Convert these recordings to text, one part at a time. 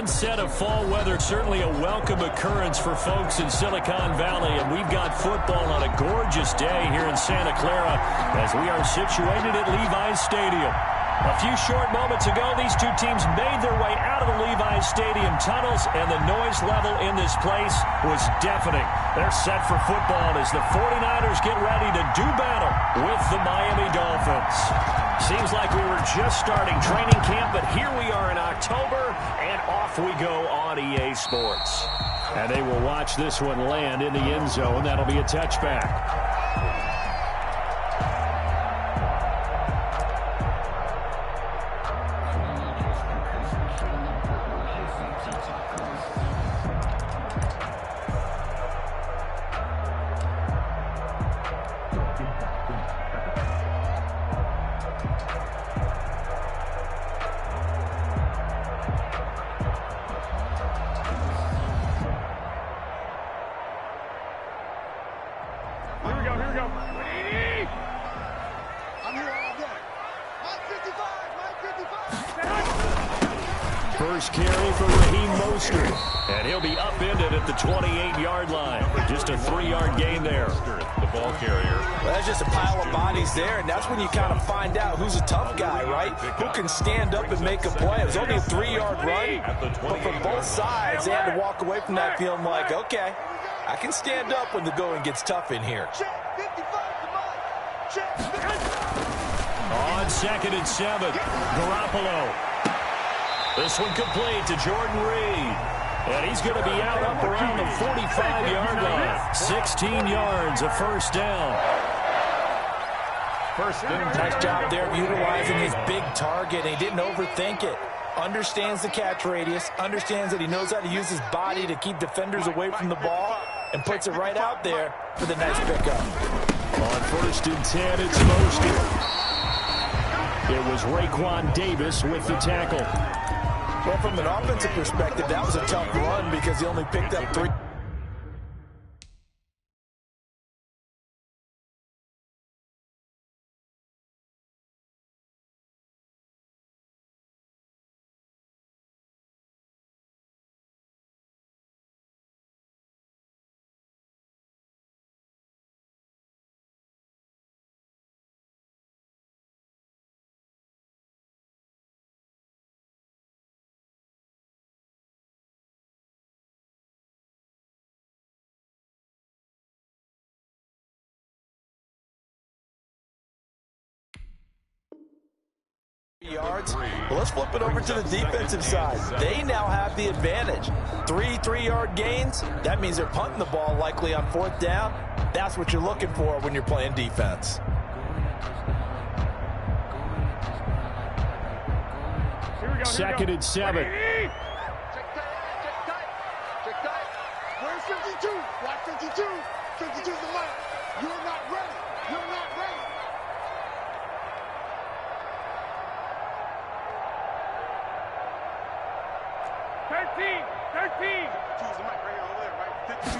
onset of fall weather, certainly a welcome occurrence for folks in Silicon Valley, and we've got football on a gorgeous day here in Santa Clara as we are situated at Levi's Stadium. A few short moments ago, these two teams made their way out of the Levi's Stadium tunnels, and the noise level in this place was deafening. They're set for football as the 49ers get ready to do battle with the Miami Dolphins. Seems like we were just starting training camp, but here we are in October, and off we go on EA Sports. And they will watch this one land in the end zone. That'll be a touchback. First carry for Raheem Mostert, and he'll be upended at the 28-yard line. Just a 3-yard gain there. The ball carrier. Well, that's just a pile of bodies there, and that's when you kind of find out who's a tough guy, right? Who can stand up and make a play. It was only a 3-yard run, but from both sides, they had to walk away from that feeling like, okay, I can stand up when the going gets tough in here. On 2nd and 7, Garoppolo. This one complete to Jordan Reed. And he's going to be out up around the 45-yard line. 16 yards, a first down. Nice job there of utilizing his big target. He didn't overthink it. Understands the catch radius. Understands that he knows how to use his body to keep defenders away from the ball. And puts it right out there for the nice pickup. On 1st and 10, it's Mostert. It was Raekwon Davis with the tackle. Well, from an offensive perspective, that was a tough run because he only picked up 3. Yards. Well, let's flip it over to the defensive side. They now have the advantage. 3-3-yard gains. That means they're punting the ball likely on 4th down. That's what you're looking for when you're playing defense. Second and 7. Check tight. Where's 52? Watch 52. 52's the mark. You're not ready. You're not ready. 13. Choose the mic right here over there, right? 52.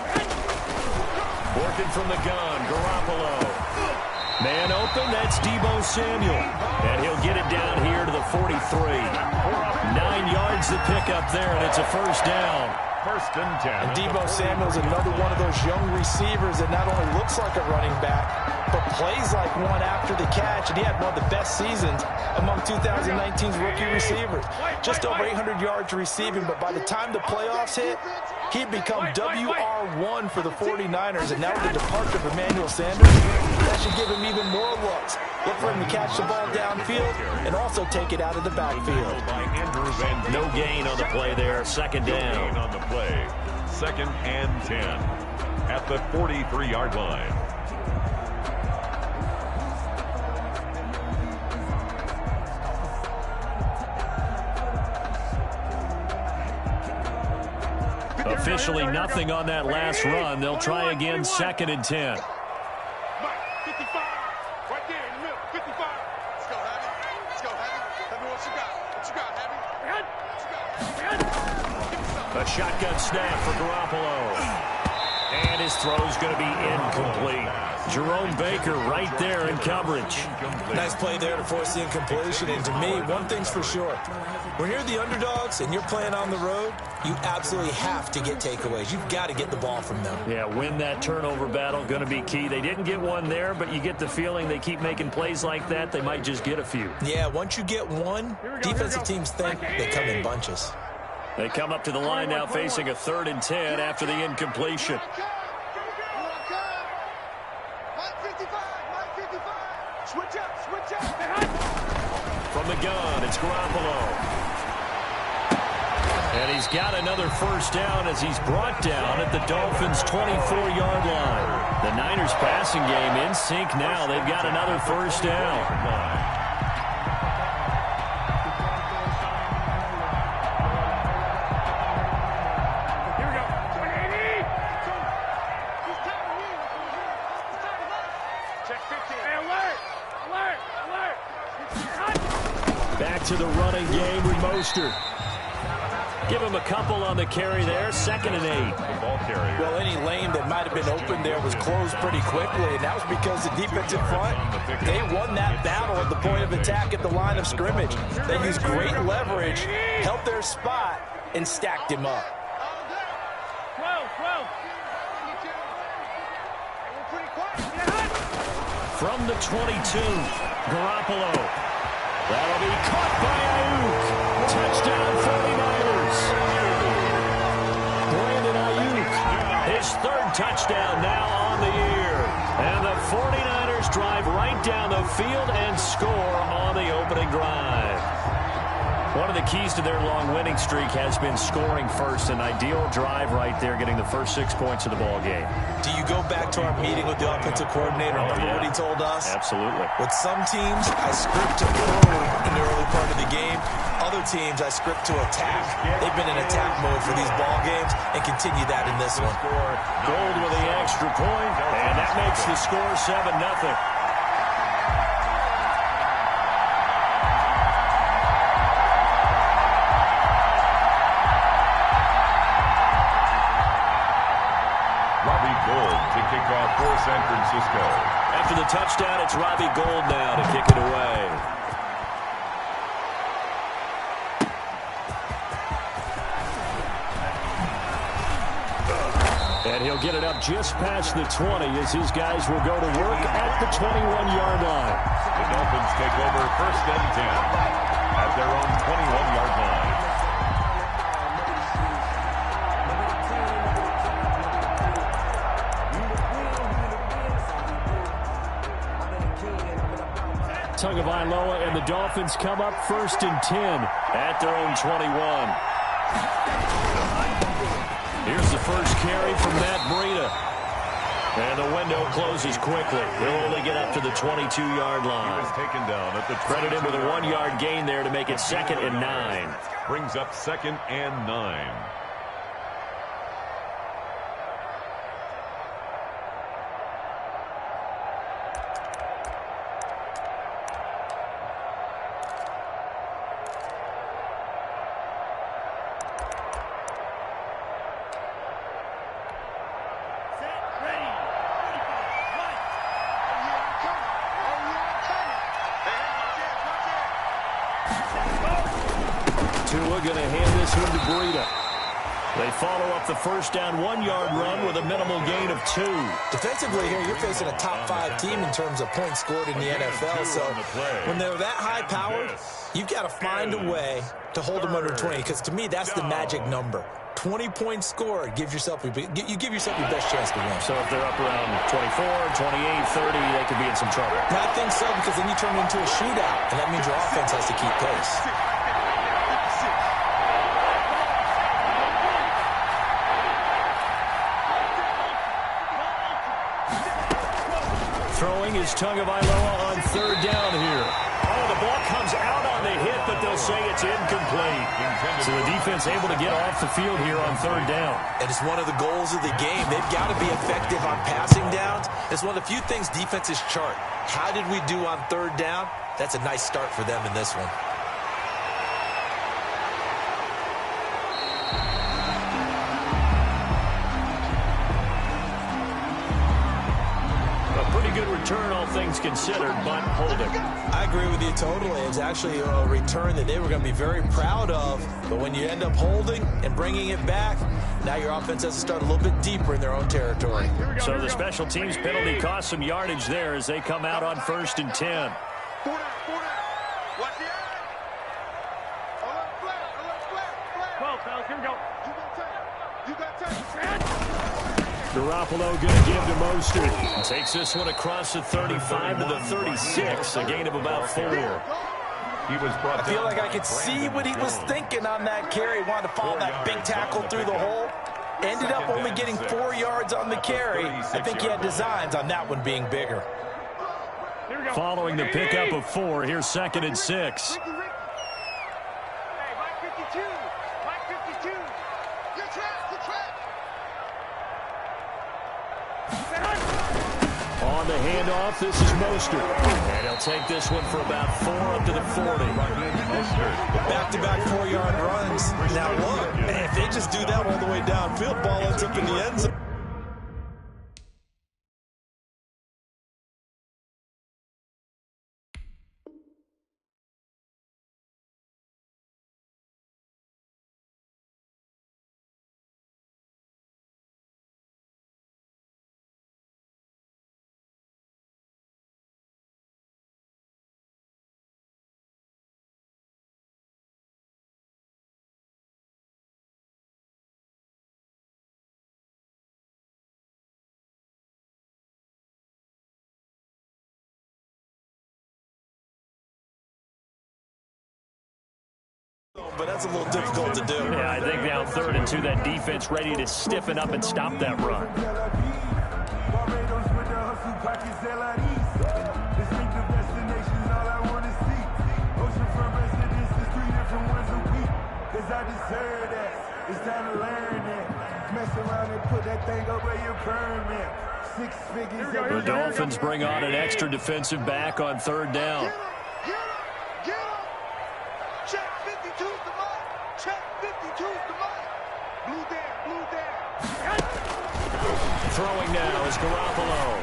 Working from the gun, Garoppolo. Man open, that's Deebo Samuel. And he'll get it down here to the 43. 9 yards to pick up there, and it's a first down. 1st and 10. And Deebo Samuel's another one of those young receivers that not only looks like a running back, but plays like one after the catch, and he had one of the best seasons among 2019's rookie receivers. Just over 800 yards receiving, but by the time the playoffs hit, he'd become WR1 for the 49ers, and now with the departure of Emmanuel Sanders, that should give him even more looks. Look for him to catch the ball downfield and also take it out of the backfield. No gain on the play there, 2nd down. On the play, 2nd and 10 at the 43-yard line. Officially nothing on that last run. They'll try again, 2nd and 10. 55. Right there in the middle. 55. Let's go, Heavy. Let's go, Heavy. Tell me what you got. What you got, Heavy? What you got? A shotgun snap for Garoppolo. And his throw's going to be incomplete. Jerome Baker right there in coverage. Nice play there to force the incompletion. And to me, one thing's for sure. When you're the underdogs and you're playing on the road, you absolutely have to get takeaways. You've got to get the ball from them. Yeah, win that turnover battle, going to be key. They didn't get one there, but you get the feeling they keep making plays like that, they might just get a few. Yeah, once you get one, defensive teams think they come in bunches. They come up to the line now facing a 3rd and 10 after the incompletion. From the gun, it's Garoppolo. And he's got another first down as he's brought down at the Dolphins' 24-yard line. The Niners passing game in sync now. They've got another first down. Back to the running game with Mostert. Give him a couple on the carry there. 2nd and 8. The ball carrier. Well, any lane that might have been open there was closed pretty quickly, and that was because the defensive front, they won that battle at the point of attack at the line of scrimmage. They used great leverage, held their spot, and stacked him up. From the 22, Garoppolo. That'll be caught by Ayuk. Touchdown 49ers. Brandon Ayuk, his 3rd touchdown now on the year. And the 49ers drive right down the field and score on the opening drive. One of the keys to their long winning streak has been scoring first. An ideal drive right there, getting the first 6 points of the ball game. Do you go back to our meeting with the offensive coordinator? Remember what he told us? Absolutely. With some teams, I script to forward in the early part of the game. Other teams, I script to attack. They've been in attack mode for these ball games and continue that in this one. Gold with the extra point, and that makes the score 7-0. For San Francisco. After the touchdown, it's Robbie Gould now to kick it away. And he'll get it up just past the 20 as his guys will go to work at the 21-yard line. The Dolphins take over 1st and 10 at their own 21-yard line. Tagovailoa and the Dolphins come up 1st and 10 at their own 21. Here's the first carry from Matt Breida. And the window closes quickly. He'll only get up to the 22-yard line. He was taken down at the Credit him with a 1-yard gain there to make it 2nd and 9. Brings up 2nd and 9. Tua going to hand this one to Breida. They follow up the first down 1-yard run with a minimal gain of 2. Defensively here, you're facing a top 5 team in terms of points scored in the NFL. So when they're that high powered, you've got to find a way to hold them under 20. Because to me, that's the magic number. 20 points scored, you give yourself your best chance to win. So if they're up around 24, 28, 30, they could be in some trouble. I think so, because then you turn into a shootout, and that means your offense has to keep pace. Throwing is Tagovailoa on 3rd down here. Oh, the ball comes out on the hit, but they'll say it's incomplete. So the defense able to get off the field here on 3rd down. And it's one of the goals of the game. They've got to be effective on passing downs. It's one of the few things defenses chart. How did we do on 3rd down? That's a nice start for them in this one. return, all things considered, but holding. I agree with you totally. It's actually a return that they were going to be very proud of. But when you end up holding and bringing it back, now your offense has to start a little bit deeper in their own territory. So the special teams penalty cost some yardage there as they come out on 1st and 10. Garoppolo going to give to Mostert. Takes this one across the 35 to the 36, a gain of about 4. I feel like I could see what he was thinking on that carry. Wanted to follow that big tackle through the hole. Ended up only getting 4 yards on the carry. I think he had designs on that one being bigger. Following the pickup of 4, here's 2nd and 6. On the handoff, this is Mostert. And he'll take this one for about 4 up to the 40. Back-to-back 4-yard runs. Now look, if they just do that all the way downfield, ball ends up in the end zone. But that's a little difficult to do. Yeah, I think now 3rd and 2, that defense ready to stiffen up and stop that run. The Dolphins bring on an extra defensive back on 3rd down. Throwing now is Garoppolo.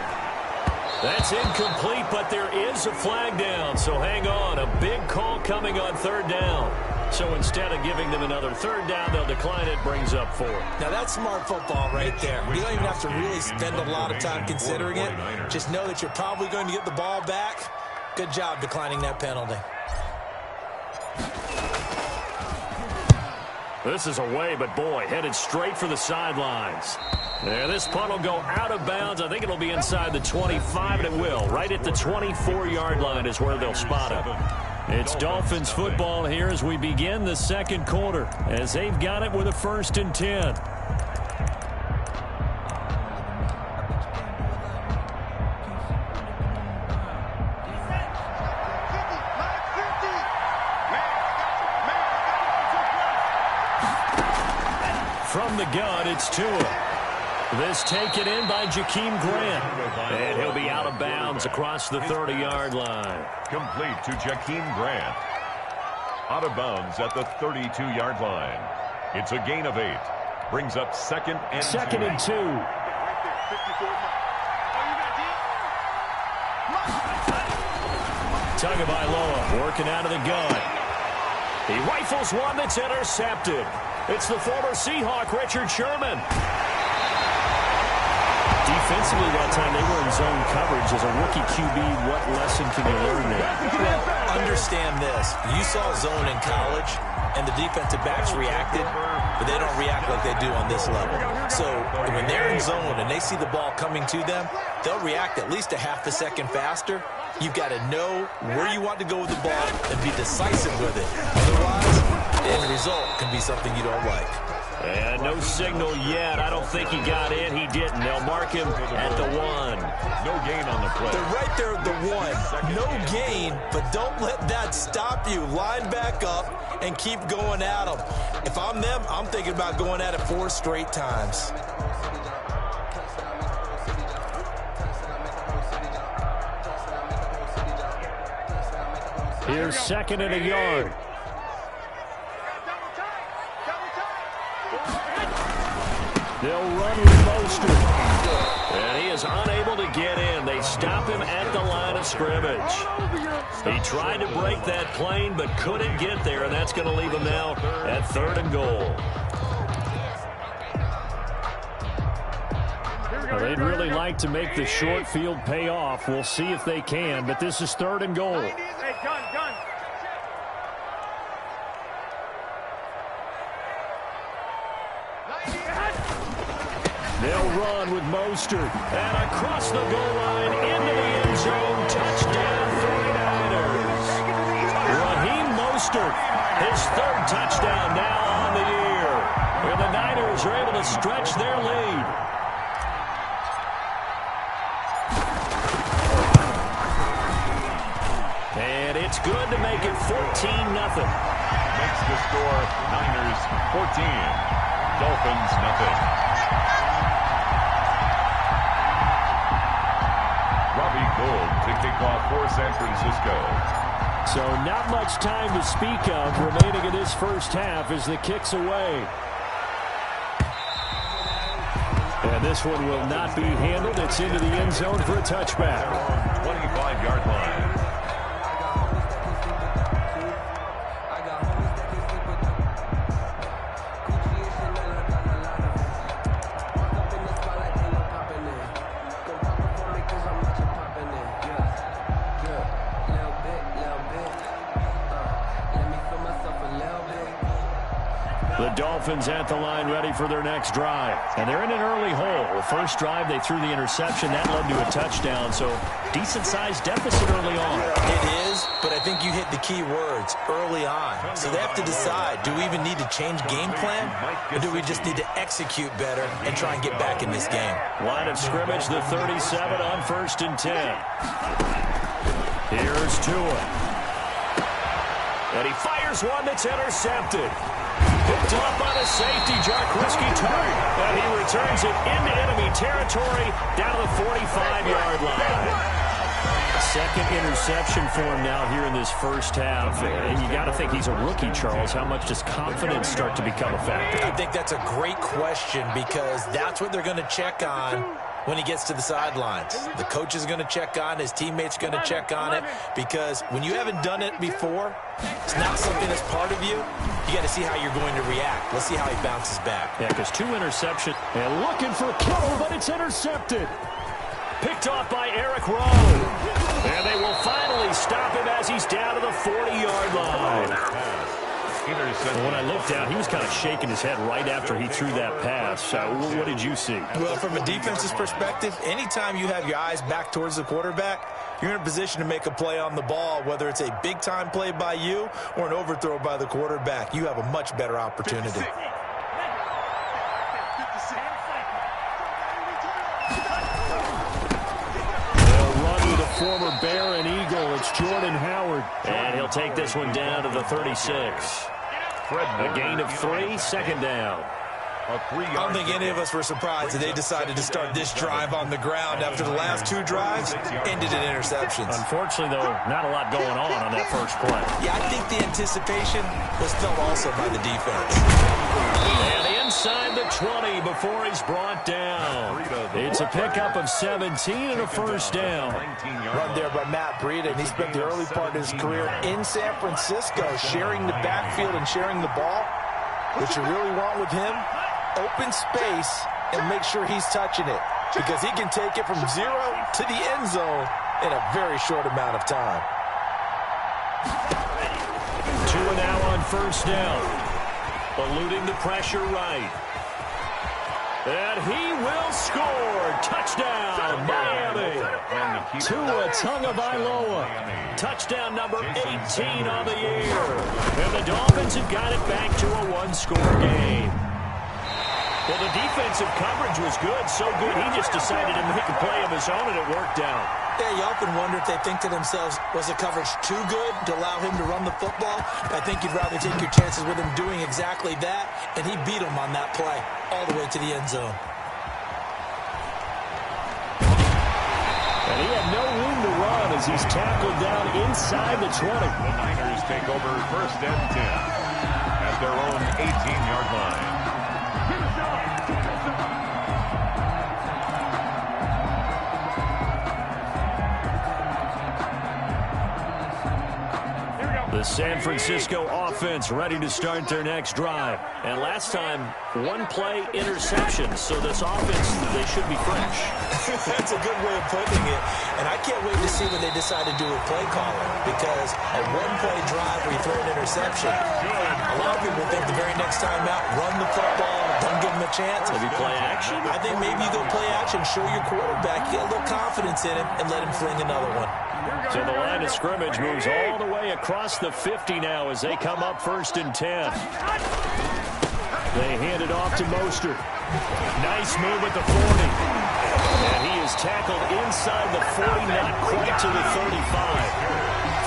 That's incomplete, but there is a flag down, so hang on. A big call coming on 3rd down. So instead of giving them another 3rd down, they'll decline it, brings up 4. Now that's smart football right there. You don't even have to really spend a lot of time considering it. Just know that you're probably going to get the ball back. Good job declining that penalty. This is away, but boy, headed straight for the sidelines. There, this punt will go out of bounds. I think it'll be inside the 25, and it will. Right at the 24-yard line is where they'll spot it. It's Dolphins football here as we begin the 2nd quarter, as they've got it with a 1st and 10. From the gun, it's Tua. This taken in by Jakeem Grant. And he'll be out of bounds across the 30-yard line. Complete to Jakeem Grant. Out of bounds at the 32-yard line. It's a gain of 8. Brings up 2nd and 2. 2nd and 2. Tagovailoa working out of the gun. He rifles one that's intercepted. It's the former Seahawk, Richard Sherman. Defensively that time, they were in zone coverage. As a rookie QB, what lesson can you learn there? Well, understand this. You saw zone in college, and the defensive backs reacted, but they don't react like they do on this level. So when they're in zone and they see the ball coming to them, they'll react at least a half a second faster. You've got to know where you want to go with the ball and be decisive with it. Otherwise, the end result can be something you don't like. And no signal yet. I don't think he got in. He didn't. They'll mark him at the 1. No gain on the play. They're right there at the 1. No gain, but don't let that stop you. Line back up and keep going at them. If I'm them, I'm thinking about going at it 4 straight times. Here's 2nd and a yard. They'll run with Mostert. And he is unable to get in. They stop him at the line of scrimmage. He tried to break that plane but couldn't get there, and that's going to leave him now at 3rd and goal. Well, they'd really like to make the short field pay off. We'll see if they can, but this is 3rd and goal. Hey, gun. They'll run with Mostert. And across the goal line into the end zone. Touchdown, 49ers. Raheem Mostert, his 3rd touchdown now on the year. And the Niners are able to stretch their lead. And it's good to make it 14-0. Makes the score Niners 14, Dolphins nothing. Robbie Gould to kick off for San Francisco. So not much time to speak of remaining in this first half as the kick's away. And this one will not be handled. It's into the end zone for a touchback. 25-yard line. The Dolphins at the line ready for their next drive. And they're in an early hole. The first drive, they threw the interception. That led to a touchdown. So decent-sized deficit early on. It is, but I think you hit the key words, early on. So they have to decide, do we even need to change game plan? Or do we just need to execute better and try and get back in this game? Line of scrimmage, the 37 on 1st and 10. Here's Tua. And he fires one that's intercepted. Picked off by the safety, Jarkowski Tart. And he returns it into enemy territory down to the 45-yard line. Second interception for him now here in this first half. And you got to think he's a rookie, Charles. How much does confidence start to become a factor? I think that's a great question because that's what they're going to check on when he gets to the sidelines. The coach is going to check on, his teammates going to check on it, because when you haven't done it before, it's not something that's part of you. You got to see how you're going to react. Let's see how he bounces back. Yeah, because 2 interceptions. And looking for Kittle, but it's intercepted. Picked off by Eric Rowe. And they will finally stop him as he's down to the 40-yard line. When I looked down, he was kind of shaking his head right after he threw that pass. What did you see? Well, from a defense's perspective, anytime you have your eyes back towards the quarterback, you're in a position to make a play on the ball, whether it's a big-time play by you or an overthrow by the quarterback. You have a much better opportunity. They'll run with a former Bear and Eagle. It's Jordan Howard. And he'll take this one down to the 36. A gain of 3, 2nd down. I don't think any of us were surprised that they decided to start this drive on the ground after the last 2 drives ended in interceptions. Unfortunately, though, not a lot going on that first play. Yeah, I think the anticipation was felt also by the defense. And inside the 20 before he's brought down. It's a pickup of 17 and a first down. Run there by Matt Breida, and he spent the early part of his career in San Francisco sharing the backfield and sharing the ball. What you really want with him, open space and make sure he's touching it, because he can take it from 0 to the end zone in a very short amount of time. 2 now on first down. Eluding the pressure right. And he will score. Touchdown, Miami. Tua Tagovailoa. Touchdown number 18 on the year. And the Dolphins have got it back to a 1-score game. Well, the defensive coverage was good, so good he just decided to make a play of his own, and it worked out. Yeah, you often wonder if they think to themselves, was the coverage too good to allow him to run the football? I think you'd rather take your chances with him doing exactly that, and he beat him on that play all the way to the end zone. And he had no room to run as he's tackled down inside the 20. The Niners take over 1st and 10 at their own 18-yard line. The San Francisco offense ready to start their next drive. And last time, one-play interception. So this offense, they should be fresh. That's a good way of putting it. And I can't wait to see what they decide to do with play calling. Because a one-play drive where you throw an interception, a lot of people think the very next time out, run the football, don't give them a chance. Maybe play action? I think maybe you go play action, show your quarterback, get a little confidence in him, and let him fling another one. So the line of scrimmage moves all the way across the 50 now as they come up 1st and 10. They hand it off to Mostert. Nice move at the 40. And he is tackled inside the 40, not quite to the 35.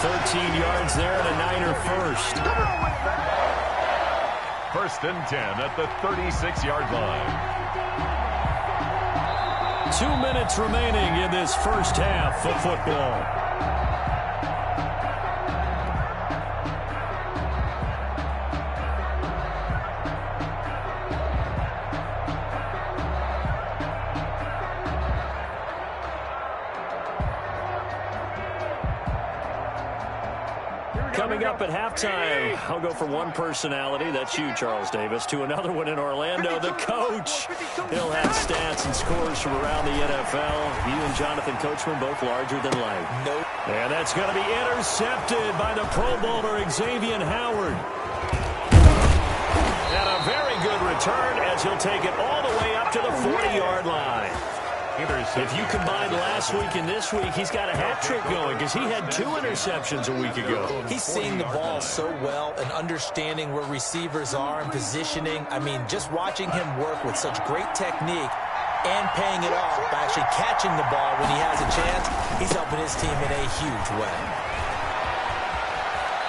13 yards there and a Niner first. 1st and 10 at the 36-yard line. 2 minutes remaining in this first half of football. Coming up at halftime, I'll go from one personality, that's you, Charles Davis, to another one in Orlando, the coach. He'll have stats and scores from around the NFL. You and Jonathan Coachman both larger than life. Nope. And that's going to be intercepted by the Pro Bowler, Xavier Howard. And a very good return as he'll take it all the way up to the 40-yard line. If you combine last week and this week, he's got a hat trick going because he had 2 interceptions a week ago. He's seeing the ball so well and understanding where receivers are and positioning. I mean, just watching him work with such great technique and paying it off by actually catching the ball when he has a chance, he's helping his team in a huge way.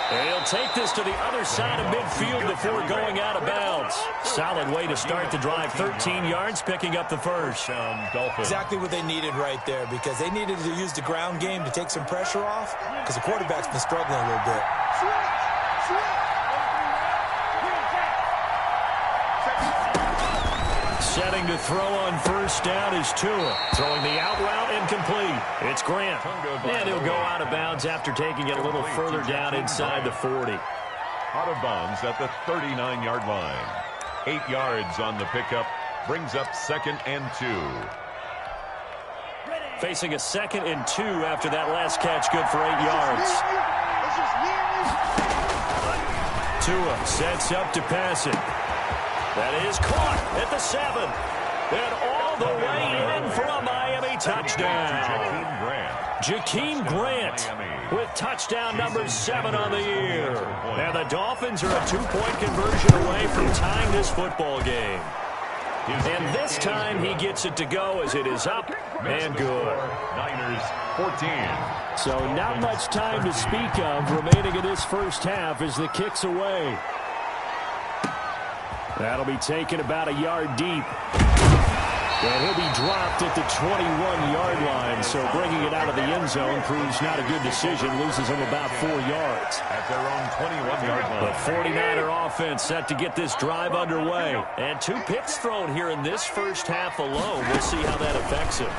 And he'll take this to the other side of midfield before going out of bounds. Solid way to start the drive. 13 yards, picking up the first. Exactly what they needed right there, because they needed to use the ground game to take some pressure off, because the quarterback's been struggling a little bit. Setting to throw on 1st down is Tua. Throwing the out route incomplete. It's Grant. And he'll go out of bounds after taking it a little further down inside the 40. Out of bounds at the 39-yard line. 8 yards on the pickup. Brings up 2nd and 2. Facing a 2nd and 2 after that last catch, good for 8 yards. Tua sets up to pass it. That is caught at the 7. And all the way in for a Miami touchdown. Jakeem Grant with touchdown number 7 on the year. And the Dolphins are a 2-point conversion away from tying this football game. And this time he gets it to go as it is up and good. Niners 14. So not much time to speak of remaining in this first half as the kick's away. That'll be taken about a yard deep. And he'll be dropped at the 21-yard line. So bringing it out of the end zone proves not a good decision. Loses him about 4 yards. At their own 21-yard line. The 49er offense set to get this drive underway. And 2 picks thrown here in this first half alone. We'll see how that affects him.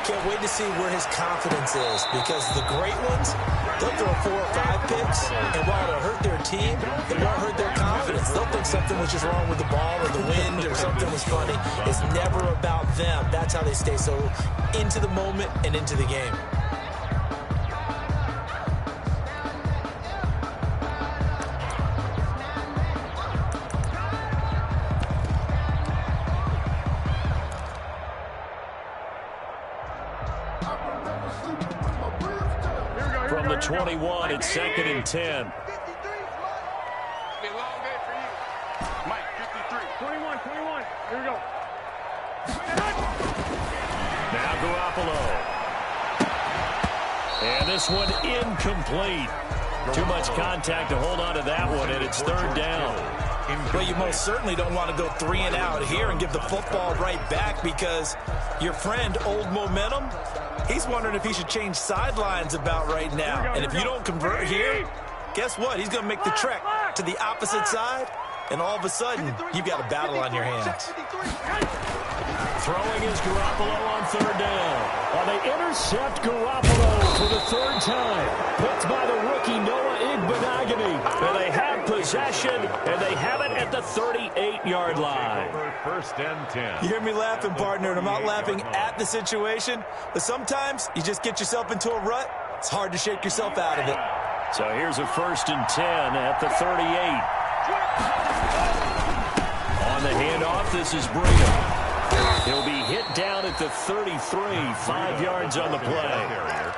Can't wait to see where his confidence is, because the great ones, they'll throw 4 or 5 picks, and while it'll hurt their team, it won't hurt their confidence. They'll think something was just wrong with the ball or the wind or something was funny. It's never about them. That's how they stay so into the moment and into the game. From the 21, it's 2nd and 10. Be a long day for you. Mike, 53. 21. Here we go. Now Garoppolo. And this one incomplete. Too much contact to hold on to that one, and it's 3rd down. Well, you most certainly don't want to go 3 and out here and give the football right back, because your friend, Old Momentum, he's wondering if he should change sidelines about right now. And if you don't convert here, guess what? He's going to make the trek to the opposite side, and all of a sudden, you've got a battle on your hands. Throwing is Garoppolo on 3rd down. Well, they intercept Garoppolo for the 3rd time. Picked by the rookie Noah Igbenogany. opportunity. And they have possession, and they have it at the 38-yard line. First and 10. You hear me laughing, partner, and I'm not laughing at the situation, but sometimes you just get yourself into a rut. It's hard to shake yourself out of it. So here's a 1st and 10 at the 38. On the handoff, this is Brigham. He'll be hit down at the 33, 5 yards on the play.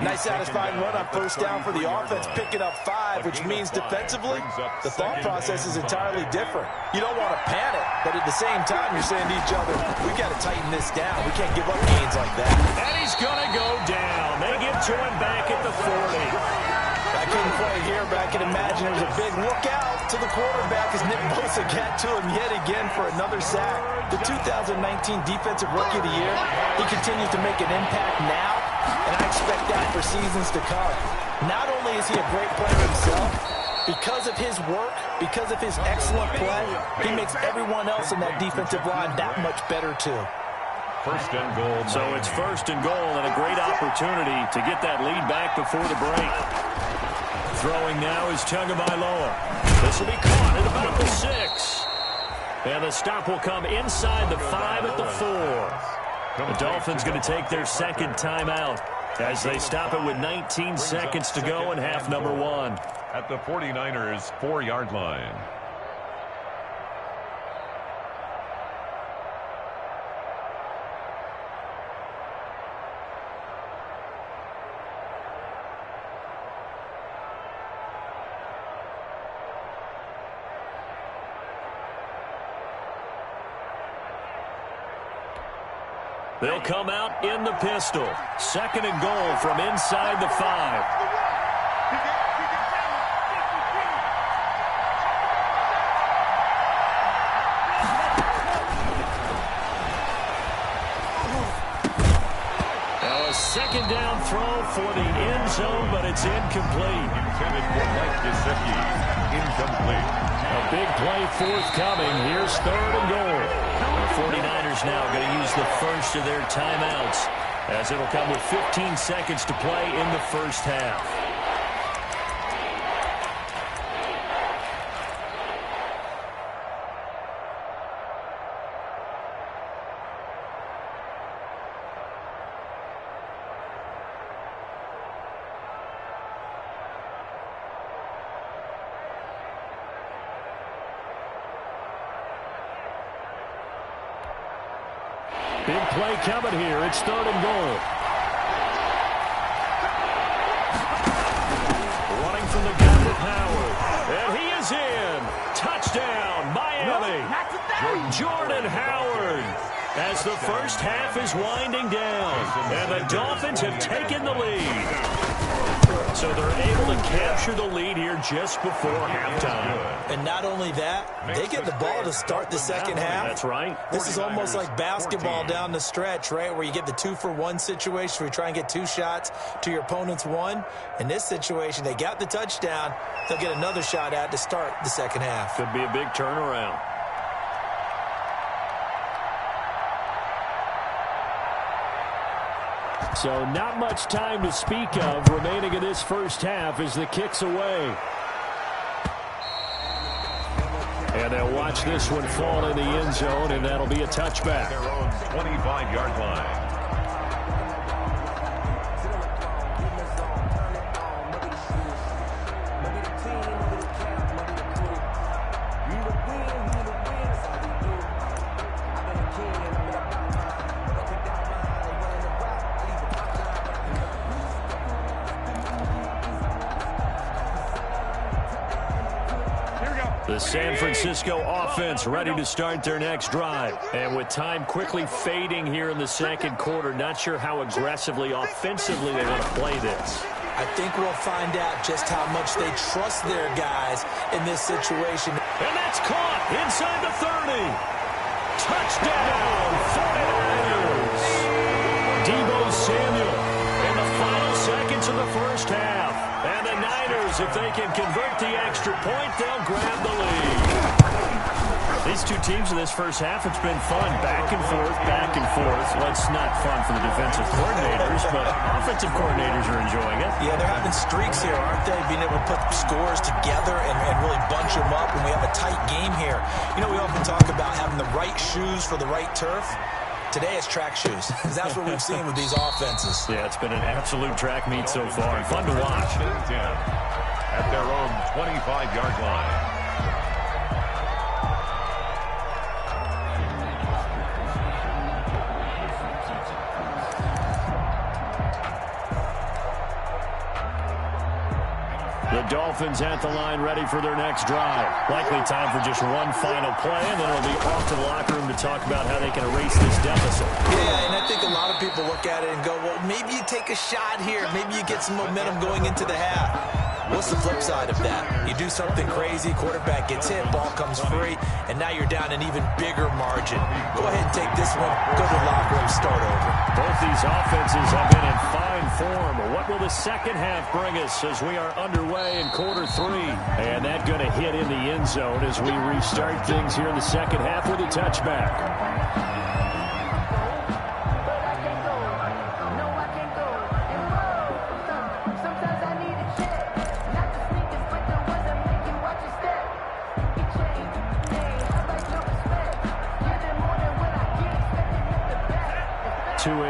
Nice satisfying run on first down for the offense, picking up 5, which means defensively, the thought process is entirely different. You don't want to panic, but at the same time, you're saying to each other, we got to tighten this down. We can't give up gains like that. And he's going to go down. They get to him back at the 40. Back in play here, but I can imagine there's a big look out to the quarterback as Nick Bosa got to him yet again for another sack. The 2019 Defensive Rookie of the Year, he continues to make an impact now, and I expect that for seasons to come. Not only is he a great player himself, because of his work, because of his excellent play, he makes everyone else in that defensive line that much better too. First and goal. So it's 1st and goal and a great opportunity to get that lead back before the break. Throwing now is Tagovailoa. This will be caught at about the 6. And the stop will come inside the 5 at the 4. The Dolphins going to take their second timeout as they stop it with 19 seconds to go in half number 1. At the 49ers' 4-yard line. They'll come out in the pistol. 2nd and goal from inside the 5. Now a 2nd down throw for the end zone, but it's incomplete. Intended for Mike Gesicki. Incomplete. A big play forthcoming. Here's 3rd and goal. The 49ers now going to use the first of their timeouts as it'll come with 15 seconds to play in the first half. Big play coming here. It's 3rd and goal. Running from the gun with Howard. And he is in. Touchdown, Miami. Jordan Howard. As the first half is winding down. And the Dolphins have taken the lead. So they're able to capture the lead here just before halftime. And not only that, they get the ball to start the second half. That's right. This is almost like basketball down the stretch, right, where you get the 2-for-1 situation where you try and get 2 shots to your opponent's 1. In this situation, they got the touchdown. They'll get another shot at to start the second half. Could be a big turnaround. So not much time to speak of remaining in this first half as the kick's away. And they'll watch this one fall in the end zone, and that'll be a touchback. Their own 25-yard line. The San Francisco offense ready to start their next drive. And with time quickly fading here in the second quarter, not sure how aggressively, offensively they want to play this. I think we'll find out just how much they trust their guys in this situation. And that's caught inside the 30. Touchdown, 49ers. Deebo Samuel in the final seconds of the first half. And the Niners, if they can convert the extra point, they'll grab the lead. These two teams in this first half, it's been fun. Back and forth, back and forth. Well, it's not fun for the defensive coordinators, but offensive coordinators are enjoying it. Yeah, they're having streaks here, aren't they? Being able to put scores together and really bunch them up, and we have a tight game here. You know, we often talk about having the right shoes for the right turf. Today it's track shoes, because that's what we've seen with these offenses. Yeah, it's been an absolute track meet so far. Fun to watch. At their own 25-yard line. The Dolphins at the line, ready for their next drive. Likely time for just one final play, and then it'll be off to the locker room to talk about how they can erase this deficit. Yeah, and I think a lot of people look at it and go, well, maybe you take a shot here. Maybe you get some momentum going into the half. What's the flip side of that? You do something crazy, quarterback gets hit, ball comes free, and now you're down an even bigger margin. Go ahead and take this one, go to the locker room, start over. Both these offenses have been in fine form. What will the second half bring us as we are underway in quarter three? And that going to hit in the end zone as we restart things here in the second half with a touchback.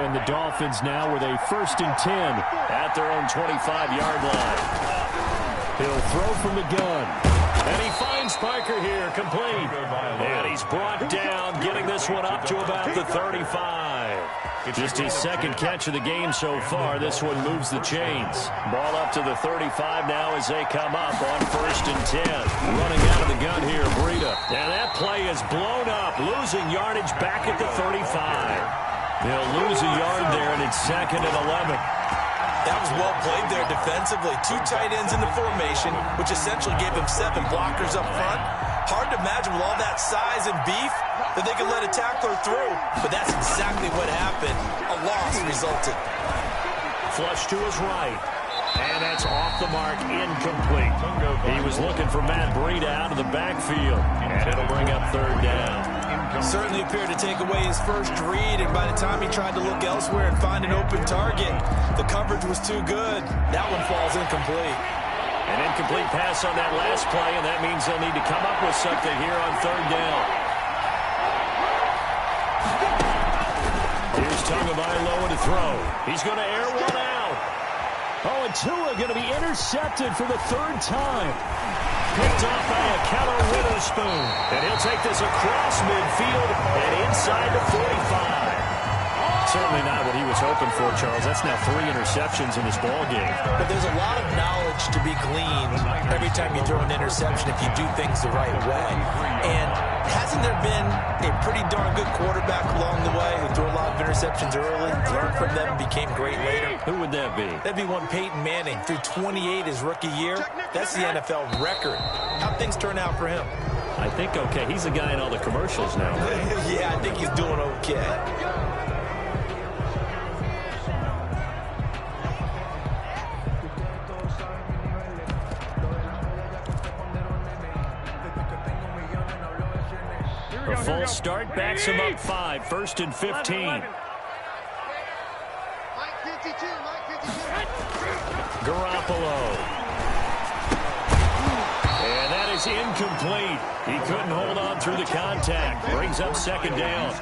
And the Dolphins now with a 1st and 10 at their own 25-yard line. He'll throw from the gun. And he finds Parker here, complete. And he's brought down, getting this one up to about the 35. Just his second catch of the game so far. This one moves the chains. Ball up to the 35 now as they come up on 1st and 10. Running out of the gun here, Breida. And that play is blown up, losing yardage back at the 35. They'll lose a yard there, and it's 2nd and 11. That was well played there defensively. 2 tight ends in the formation, which essentially gave them 7 blockers up front. Hard to imagine with all that size and beef that they could let a tackler through, but that's exactly what happened. A loss resulted. Flush to his right, and that's off the mark, incomplete. He was looking for Matt Breida out of the backfield, and it'll bring up 3rd down. Certainly appeared to take away his first read, and by the time he tried to look elsewhere and find an open target, the coverage was too good. That one falls incomplete. An incomplete pass on that last play, and that means they'll need to come up with something here on 3rd down. Here's Tagovailoa to throw. He's going to air one out. Oh, and Tua going to be intercepted for the 3rd time. Picked off by a Keller Witherspoon. And he'll take this across midfield and inside the 45. Certainly not what he was hoping for, Charles. That's now 3 interceptions in this ballgame. But there's a lot of knowledge to be gleaned every time you throw an interception if you do things the right way. And hasn't there been a pretty darn good quarterback along the way who threw a lot of interceptions early, learned from them, and became great later? Who would that be? That'd be one Peyton Manning. Threw 28 his rookie year. That's the NFL record. How'd things turn out for him? I think okay. He's the guy in all the commercials now. Yeah, I think he's doing okay. A false start backs him up 5. 1st and 15. Garoppolo. And that is incomplete. He couldn't hold on through the contact. Brings up 2nd down.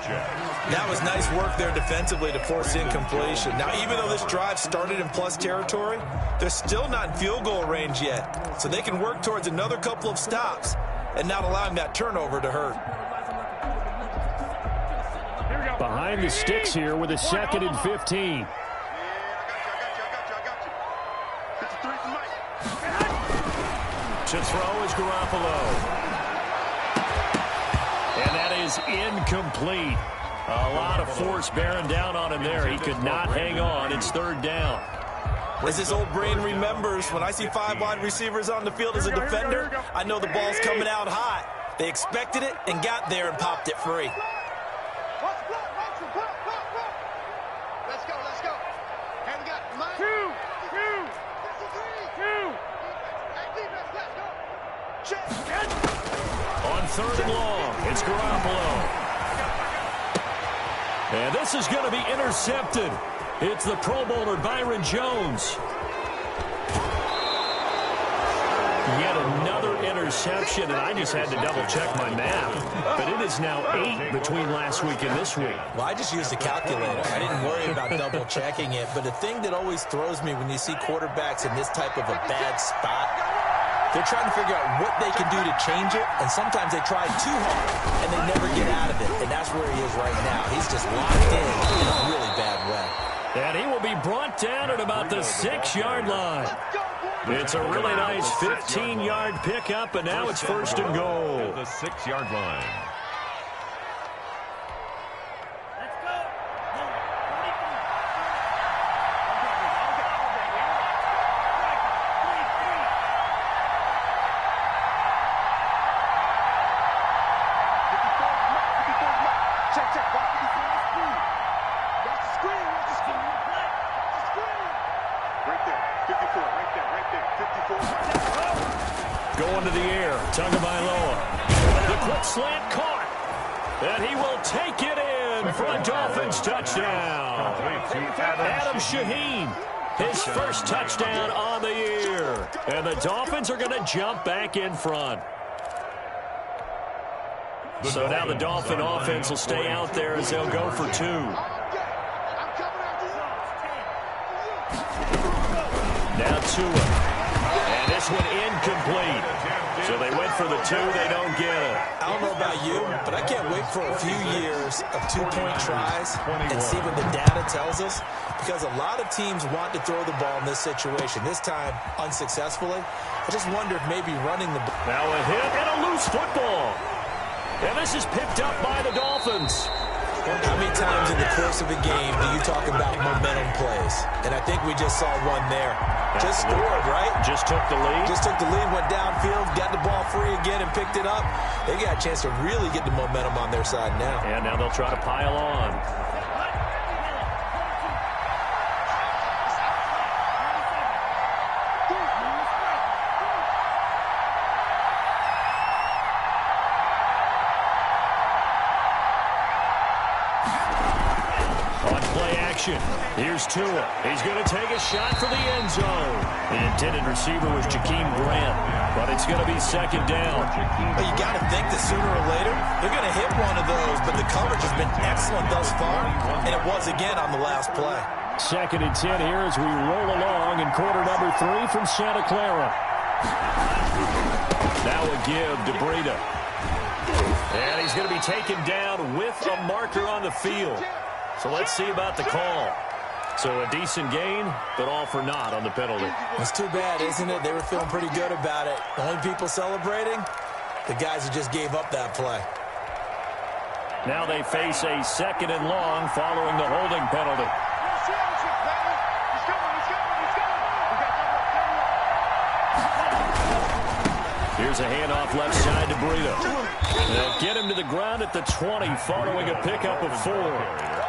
That was nice work there defensively to force incompletion. Now, even though this drive started in plus territory, they're still not in field goal range yet. So they can work towards another couple of stops and not allowing that turnover to hurt. Behind the sticks here with a 2nd and 15. To throw is Garoppolo. And that is incomplete. A lot of force bearing down on him there. He could not hang on. It's 3rd down. As this old brain remembers, when I see 5 wide receivers on the field as a defender, I know the ball's coming out hot. They expected it and got there and popped it free. Let's go. And we got Mike. 2. Hey, defense, let's go. Check. On 3rd and long, it's Garoppolo. And this is going to be intercepted. It's the Pro Bowler Byron Jones. Yet another interception, and I just had to double-check my math. But it is now 8 between last week and this week. Well, I just used a calculator. I didn't worry about double-checking it. But the thing that always throws me when you see quarterbacks in this type of a bad spot, they're trying to figure out what they can do to change it, and sometimes they try too hard, and they never get out of it. And that's where he is right now. He's just locked in a really bad way. And he will be brought down at about the 6-yard line. It's a really nice 15-yard pickup, and now it's 1st and goal. The 6-yard line. Going to the air, Tagovailoa. The quick slant caught. And he will take it in for a Dolphins touchdown. Adam Shaheen, his first touchdown on the year. And the Dolphins are going to jump back in front. So now the Dolphin offense will stay out there as they'll go for 2. Now Tua. And this one incomplete. So they went for the 2. They don't get it. I don't know about you, but I can't wait for a few years of 2-point tries and see what the data tells us, because a lot of teams want to throw the ball in this situation. This time, unsuccessfully. I just wonder if maybe running the ball. Now a hit and a loose football. And this is picked up by the Dolphins. How many times in the course of a game do you talk about momentum plays? And I think we just saw one there. Just scored, right? Just took the lead. Just took the lead, went downfield, got the ball free again and picked it up. They got a chance to really get the momentum on their side now. And now they'll try to pile on. Here's Tua. He's going to take a shot for the end zone. The intended receiver was Jakeem Grant, but it's going to be 2nd down. But you got to think that sooner or later, they're going to hit one of those, but the coverage has been excellent thus far, and it was again on the last play. 2nd and 10 here as we roll along in quarter number 3 from Santa Clara. Now a give to Breida. And he's going to be taken down with a marker on the field. So let's see about the call. So a decent gain, but all for naught on the penalty. It's too bad, isn't it? They were feeling pretty good about it. The only people celebrating, the guys who just gave up that play. Now they face a 2nd and long following the holding penalty. Here's a handoff left side to Breida. They'll get him to the ground at the 20 following a pickup of 4.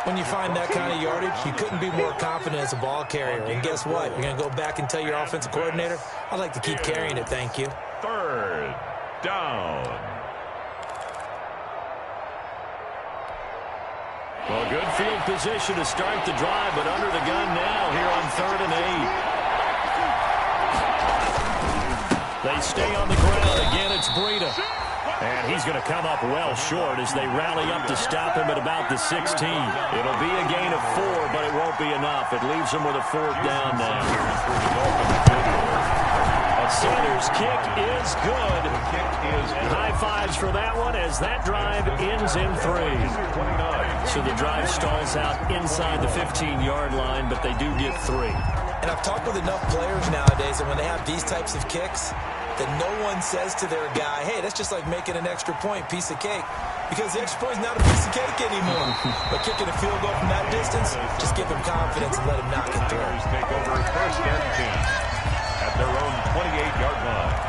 When you find that kind of yardage, you couldn't be more confident as a ball carrier. And guess what? You're going to go back and tell your offensive coordinator, I'd like to keep carrying it, thank you. 3rd down. Well, good field position to start the drive, but under the gun now here on 3rd and 8. They stay on the ground. Again, it's Breida. And he's going to come up well short as they rally up to stop him at about the 16. It'll be a gain of 4, but it won't be enough. It leaves him with a 4th down now. A Sanders kick is good. High fives for that one as that drive ends in 3. So the drive stalls out inside the 15-yard line, but they do get 3. And I've talked with enough players nowadays that when they have these types of kicks, that no one says to their guy, hey, that's just like making an extra point, piece of cake. Because the extra point is not a piece of cake anymore. But kicking a field goal from that distance, just give him confidence and let him knock it through. Take over 1st and 10 at their own 28-yard line.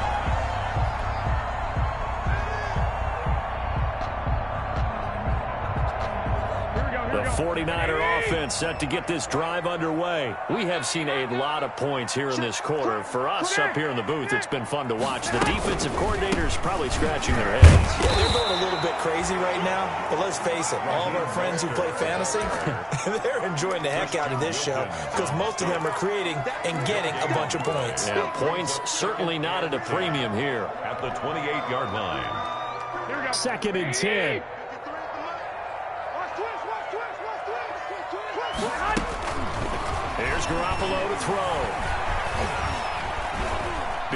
The 49er offense set to get this drive underway. We have seen a lot of points here in this quarter. For us up here in the booth, it's been fun to watch. The defensive coordinators probably scratching their heads. Yeah, they're going a little bit crazy right now, but let's face it, all of our friends who play fantasy, they're enjoying the heck out of this show because most of them are creating and getting a bunch of points. Yeah, points certainly not at a premium here. At the 28-yard line. 2nd and 10. Here's Garoppolo to throw.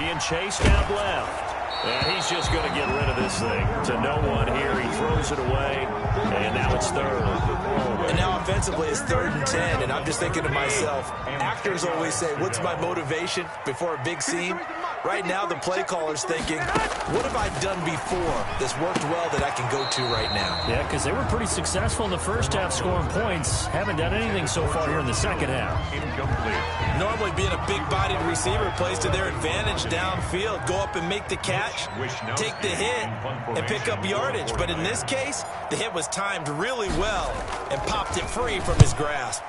Being chased out left. And he's just going to get rid of this thing to no one here. He throws it away, and now it's 3rd. And now offensively it's 3rd and 10, and I'm just thinking to myself, actors always say, what's my motivation before a big scene? Right now the play caller's thinking, what have I done before that's worked well that I can go to right now? Yeah, because they were pretty successful in the first half scoring points. Haven't done anything so far here in the second half. Incomplete. Normally being a big-bodied receiver plays to their advantage downfield. Go up and make the catch, take the hit, and pick up yardage. But in this case, the hit was timed really well and popped it free from his grasp.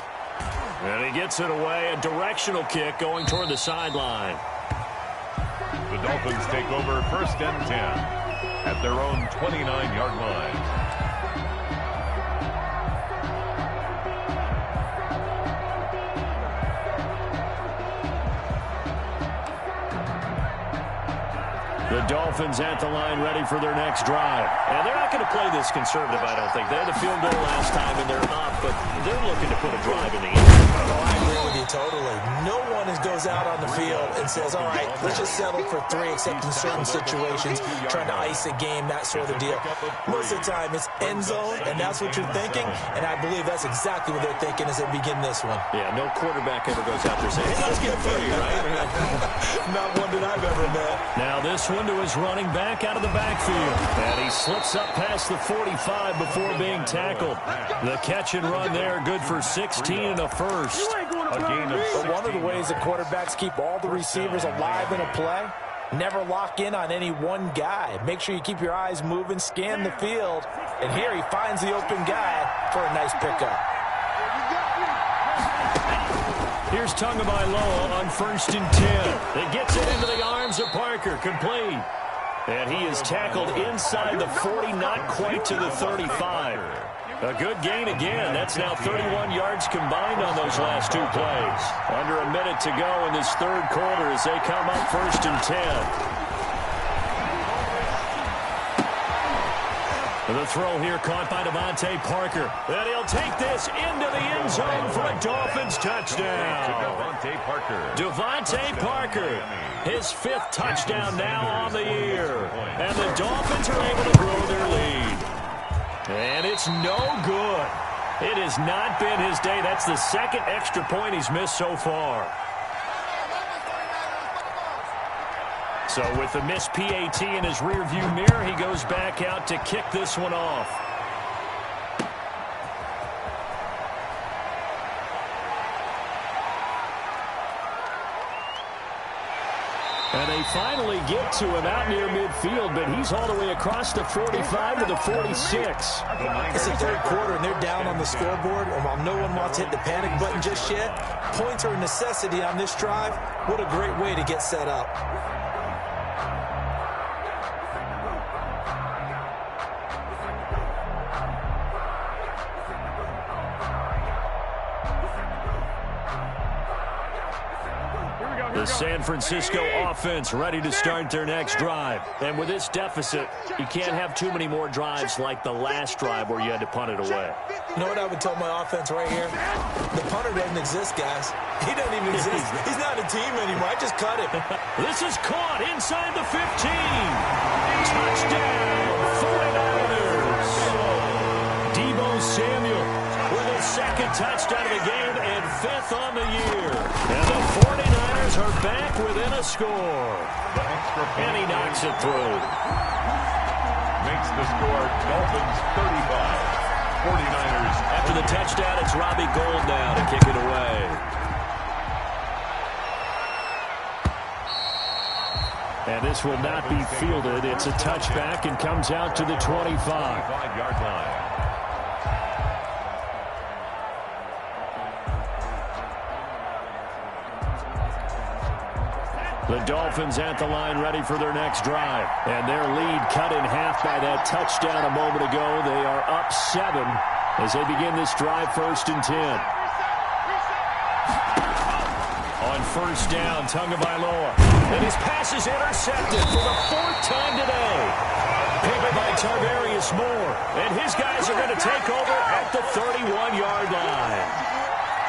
And he gets it away. A directional kick going toward the sideline. The Dolphins take over 1st and 10 at their own 29-yard line. The Dolphins at the line ready for their next drive. And they're not going to play this conservative, I don't think. They had a field goal last time, and they're up, but they're looking to put a drive in the end. Oh, I agree with you totally. No one goes out on the field and says, all right, let's just settle for 3, except in certain situations, trying to ice a game, that sort of deal. Most of the time, it's end zone, and that's what you're thinking, and I believe that's exactly what they're thinking as they begin this one. Yeah, no quarterback ever goes out there saying, hey, let's get 3, right? Not one that I've ever met. Now this one to his running back out of the backfield. And he slips up past the 45 before being tackled. The catch and run there, good for 16 and a first. A gain of 16. But one of the ways the quarterbacks keep all the receivers alive in a play, never lock in on any one guy. Make sure you keep your eyes moving, scan the field. And here he finds the open guy for a nice pickup. Here's Tagovailoa on 1st and 10. It gets it into the arms of Parker, complete. And he is tackled inside the 40, not quite to the 35. A good gain again. That's now 31 yards combined on those last 2 plays. Under a minute to go in this 3rd quarter as they come up 1st and 10. The throw here caught by Devontae Parker. And he'll take this into the end zone for a Dolphins touchdown. Devontae Parker, his 5th touchdown now on the year. And the Dolphins are able to grow their lead. And it's no good. It has not been his day. That's the 2nd extra point he's missed so far. So with the missed PAT in his rearview mirror, he goes back out to kick this one off. And they finally get to him out near midfield, but he's all the way across the 45 to the 46. It's the 3rd quarter, and they're down on the scoreboard, and while no one wants to hit the panic button just yet, points are a necessity on this drive. What a great way to get set up. The San Francisco offense ready to start their next drive. And with this deficit, you can't have too many more drives like the last drive where you had to punt it away. You know what I would tell my offense right here? The punter doesn't exist, guys. He doesn't even exist. He's not a team anymore. I just cut him. This is caught inside the 15. Touchdown, 49ers. Deebo Samuel with his 2nd touchdown of the game and 5th on the year. And the 49ers are back within a score. And he knocks it through. Makes the score Dolphins 35. 49ers. After the touchdown, it's Robbie Gould now to kick it away. And this will not be fielded. It's a touchback and comes out to the 25. 25-yard line. The Dolphins at the line ready for their next drive. And their lead cut in half by that touchdown a moment ago. They are up 7 as they begin this drive 1st and 10. On 1st down, Tagovailoa. And his pass is intercepted for the 4th time today. Picked up by Tarvarius Moore. And his guys are going to take over at the 31-yard line.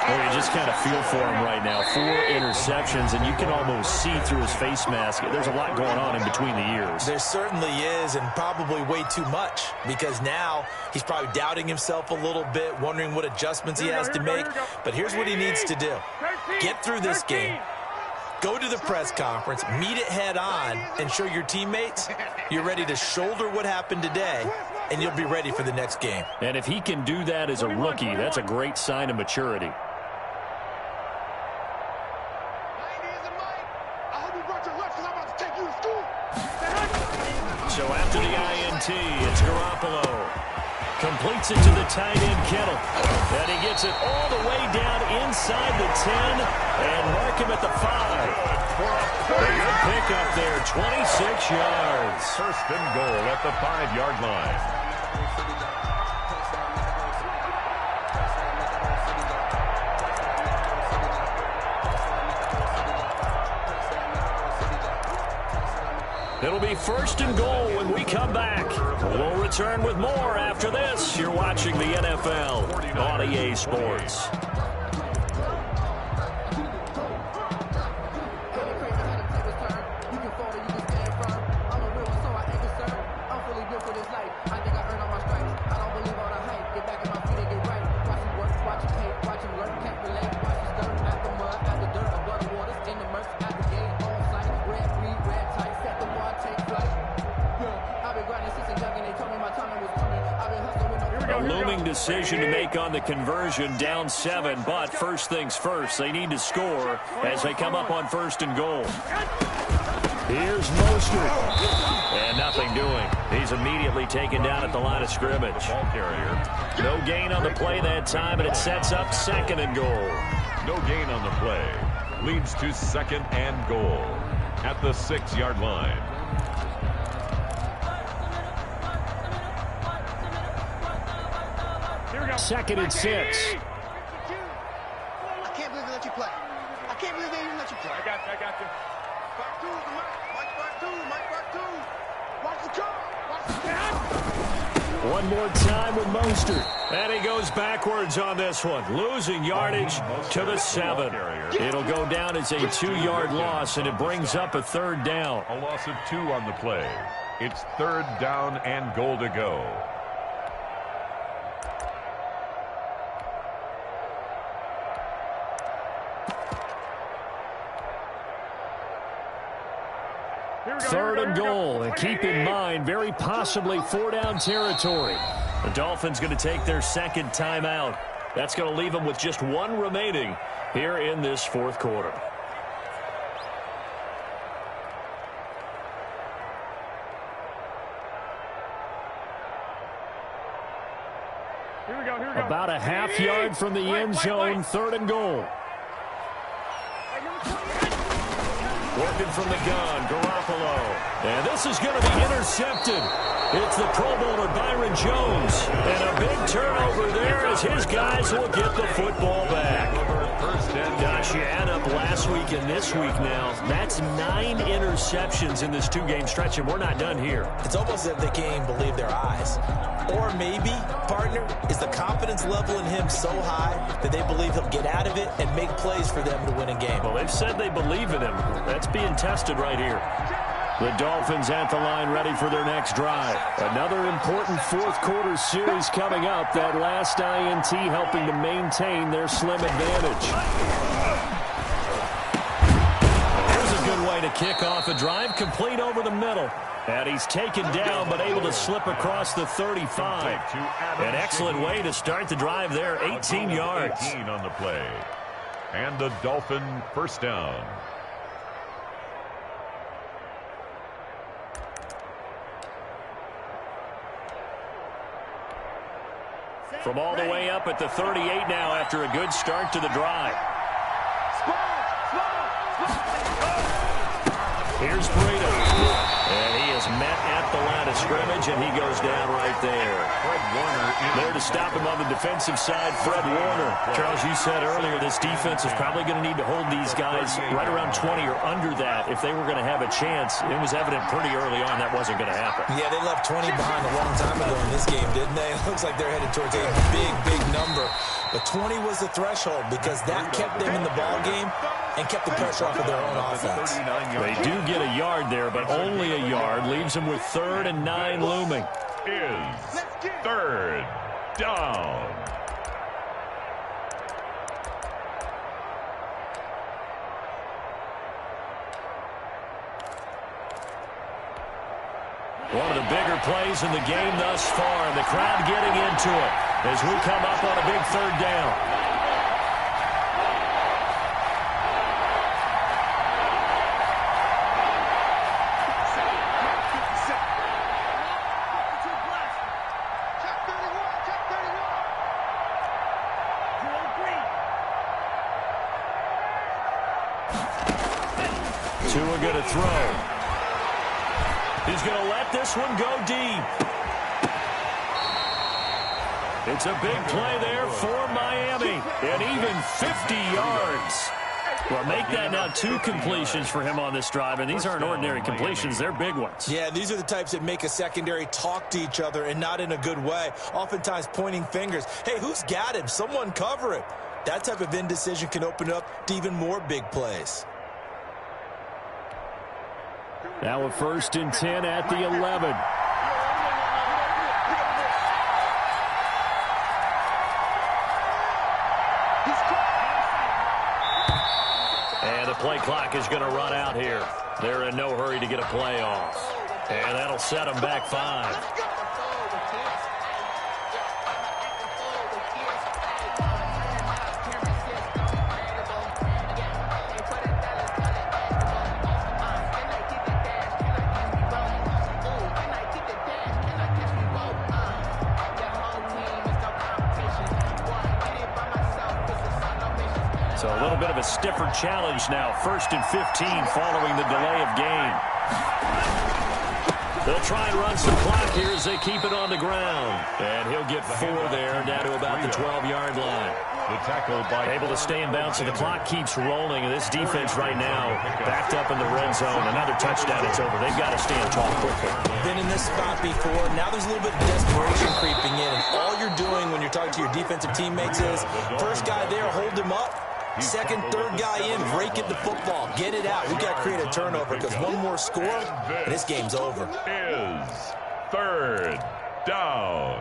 Well, you just kind of feel for him right now. 4 interceptions, and you can almost see through his face mask. There's a lot going on in between the ears. There certainly is, and probably way too much, because now he's probably doubting himself a little bit, wondering what adjustments he has to make. But here's what he needs to do. Get through this game. Go to the press conference, meet it head on, and show your teammates you're ready to shoulder what happened today, and you'll be ready for the next game. And if he can do that as a rookie, that's a great sign of maturity. So after the INT, it's Garoppolo. Completes it to the tight end, Kittle. And he gets it all the way down inside the 10 and mark him at the 5. Pretty good pickup there, 26 yards. 1st and goal at the 5-yard line. It'll be 1st and goal when we come back. We'll return with more after this. You're watching the NFL on EA Sports. Decision to make on the conversion, down 7, but first things first, they need to score as they come up on 1st and goal. Here's Mostert, and nothing doing. He's immediately taken down at the line of scrimmage. Ball carrier. No gain on the play that time, and it sets up 2nd and goal. No gain on the play. Leads to 2nd and goal at the 6-yard line. 2nd and 6. I can't believe they let you play. I can't believe they even let you play. I got you. Back two, Mike back two. Watch the car. Watch the car. One more time with Mostert. And he goes backwards on this one. Losing yardage to the 7. It'll go down as a 2-yard loss, and it brings up a 3rd down. A loss of 2 on the play. It's 3rd down and goal to go. Third and goal, and keep in mind, very possibly 4-down territory. The Dolphins going to take their 2nd timeout. That's going to leave them with just 1 remaining here in this 4th quarter. About a half yard from the end zone, 3rd and goal. Working from the gun, Garoppolo. And this is going to be intercepted. It's the Pro Bowler Byron Jones. And a big turnover there as his guys will get the football back. Gosh, you add up last week and this week now. That's 9 interceptions in this 2-game stretch, and we're not done here. It's almost as if they can't even believe their eyes. Or maybe, partner, is the confidence level in him so high that they believe he'll get out of it and make plays for them to win a game. Well, they've said they believe in him. That's being tested right here. The Dolphins at the line ready for their next drive. Another important 4th quarter series coming up. That last INT helping to maintain their slim advantage. Here's a good way to kick off a drive, complete over the middle. And he's taken down, but able to slip across the 35. An excellent way to start the drive there, 18 yards. 18 on the play. And the Dolphin 1st down. From all the way up at the 38 now after a good start to the drive. Here's Breida. And he is met at the line of scrimmage, and he goes down right there. Fred Warner there to stop him on the defensive side, Fred Warner. Charles, you said earlier this defense is probably going to need to hold these guys right around 20 or under that if they were going to have a chance. It was evident pretty early on that wasn't going to happen. Yeah, they left 20 behind a long time ago in this game, didn't they? It looks like they're headed towards a big, big number. But 20 was the threshold because that kept them in the ball game and kept the pressure off of their own offense. They do get a yard there, but only a yard. Leaves them with 3rd and 9 looming. Is 3rd down. One of the bigger plays in the game thus far, and the crowd getting into it as we come up on a big 3rd down. Tua going to throw. He's going to let this one go deep. It's a big play there for Miami. And even 50 yards. Well, make that now 2 completions for him on this drive. And these aren't ordinary completions. They're big ones. Yeah, these are the types that make a secondary talk to each other and not in a good way. Oftentimes pointing fingers. Hey, who's got him? Someone cover him. That type of indecision can open up to even more big plays. Now a 1st and 10 at the 11. And the play clock is going to run out here. They're in no hurry to get a play off. And that'll set them back 5. So a little bit of a stiffer challenge now. 1st and 15 following the delay of game. They'll try and run some clock here as they keep it on the ground. And he'll get 4 there, down to about the 12-yard line. The tackle by able to stay in bounds, so the clock keeps rolling. And this defense right now backed up in the red zone. Another touchdown, it's over. They've got to stand tall quickly. Been in this spot before. Now there's a little bit of desperation creeping in. And all you're doing when you're talking to your defensive teammates is, first guy there, hold him up. 2nd, 3rd guy in, rake it the football. Get it out. We've got to create a turnover because one more score, and this game's over. Is 3rd down.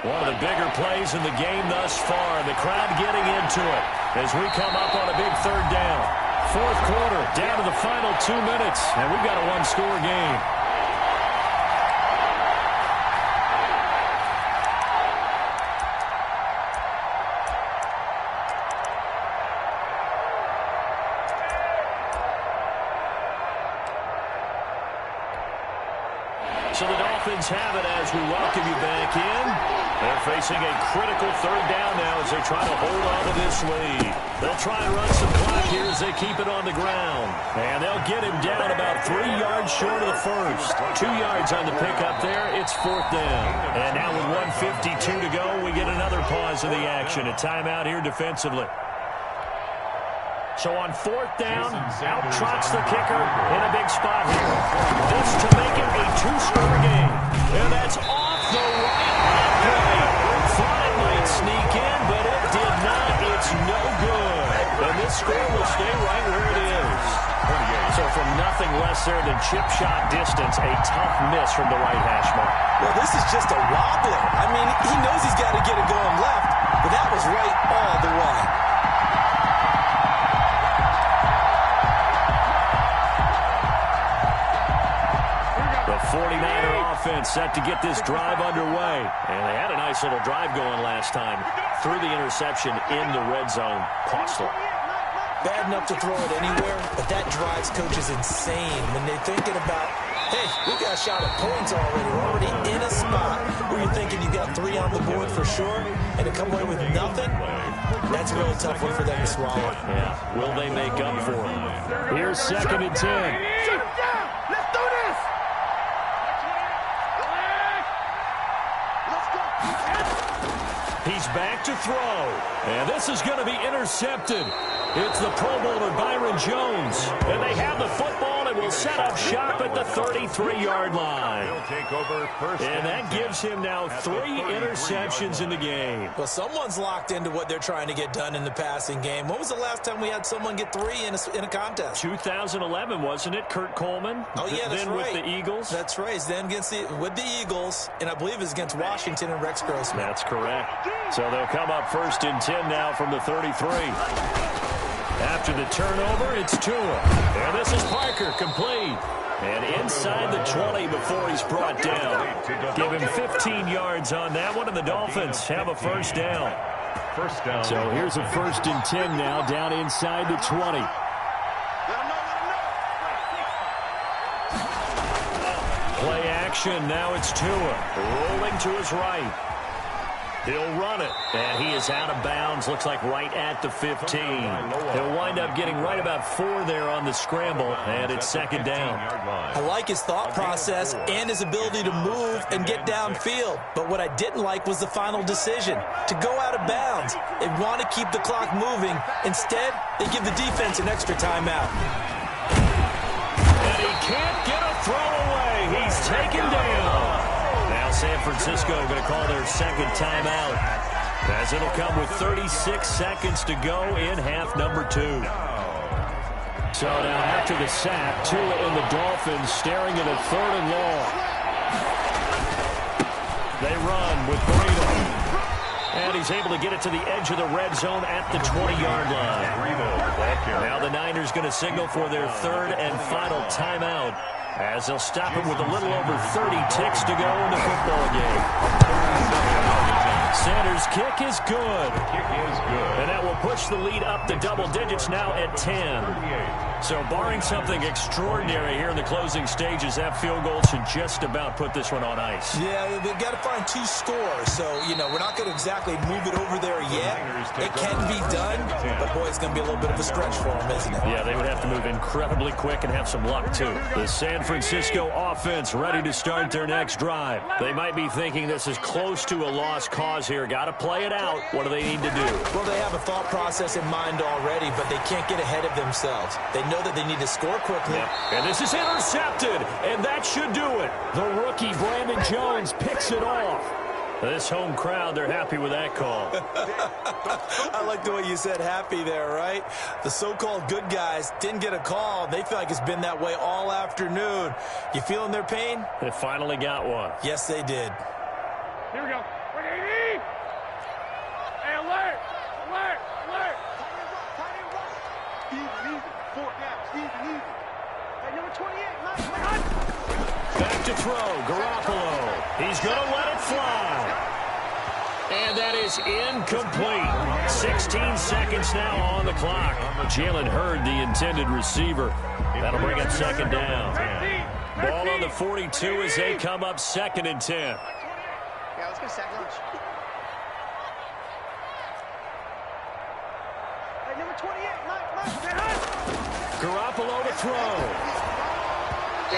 One of the bigger plays in the game thus far. The crowd getting into it as we come up on a big 3rd down. 4th quarter, down to the final 2 minutes, and we've got a 1-score game. So the Dolphins have it as we welcome you back in. They're facing a critical 3rd down now as they try to hold on to this lead. They'll try and run some clock here as they keep it on the ground. And they'll get him down about 3 yards short of the first. 2 yards on the pickup there. It's 4th down. And now with 1:52 to go, we get another pause of the action. A timeout here defensively. So on 4th down, out trots the kicker in a big spot here. This to make it a 2-score game. And that's off the right play. Thought it might sneak in, but it did not. It's no good. And this score will stay right where it is. So from nothing less there than chip shot distance, a tough miss from the right hash mark. Well, this is just a wobbler. I mean, he knows he's got to get it going left, but that was right all the way. The 49er offense set to get this drive underway. And they had a nice little drive going last time. Through the interception in the red zone. Costly. Bad enough to throw it anywhere, but that drives coaches insane when they're thinking about Hey, we got a shot at points already. We're already in a spot where you're thinking you got 3 on the board for sure, and to come away with nothing, that's a really tough one for them to swallow. Yeah, will they make up for it? Here's 2nd and 10. Shut him down. Let's do this. Let's go. He's back to throw, and this is going to be intercepted. It's the Pro Bowler Byron Jones, and they have the football and will set up shop at the 33-yard line. And that gives him now 3 interceptions in the game. Well, someone's locked into what they're trying to get done in the passing game. When was the last time we had someone get 3 in a contest? 2011, wasn't it? Kurt Coleman? Oh, yeah, that's then right. With the Eagles? That's right. It's then with the Eagles, and I believe it's against Washington and Rex Grossman. That's correct. So they'll come up 1st and 10 now from the 33. After the turnover, it's Tua. And this is Parker, complete. And inside the 20 before he's brought down. Give him 15 yards on that one, and the Dolphins have a 1st down. So here's a 1st and 10 now, down inside the 20. Play action, now it's Tua. Rolling to his right. He'll run it, and he is out of bounds, looks like right at the 15. He'll wind up getting right about 4 there on the scramble, and it's 2nd down. I like his thought process and his ability to move and get downfield, but what I didn't like was the final decision, to go out of bounds. They want to keep the clock moving. Instead, they give the defense an extra timeout. And he can't get a throw away. He's taken down. Now San Francisco going to call their 2nd timeout, as it'll come with 36 seconds to go in half number 2. So now after the sack, Tua and the Dolphins staring at a 3rd and long. They run with Burrito. And he's able to get it to the edge of the red zone at the 20-yard line. Now the Niners going to signal for their 3rd and final timeout, as they'll stop it with a little over 30 ticks to go in the football game. Sanders' kick is good. And that will push the lead up to double digits now at 10. So barring something extraordinary here in the closing stages, that field goal should just about put this one on ice. Yeah, they've got to find 2 scores. So, we're not going to exactly move it over there yet. It can be done, but boy, it's going to be a little bit of a stretch for them, isn't it? Yeah, they would have to move incredibly quick and have some luck, too. The San Francisco offense ready to start their next drive. They might be thinking this is close to a lost cause here. Got to play it out. What do they need to do? Well, they have a thought process in mind already, but they can't get ahead of themselves. They know that they need to score quickly. Yep. And this is intercepted, and that should do it. The rookie, Brandon Jones, picks it off. This home crowd, they're happy with that call. I like the way you said happy there, right? The so-called good guys didn't get a call. They feel like it's been that way all afternoon. You feeling their pain? They finally got one. Yes, they did. Here we go. Hey, alert! Alert! Alert! Easy, 4 gaps. Easy. Hey, number 28, nice. Back to throw, Garoppolo. He's going to let it fly. And that is incomplete. 16 seconds now on the clock. Jalen Hurd, the intended receiver. That'll bring up 2nd down. Ball on the 42 as they come up 2nd and 10. Yeah, let's go sack lunch. Hey, number 28, nice. Garoppolo to throw.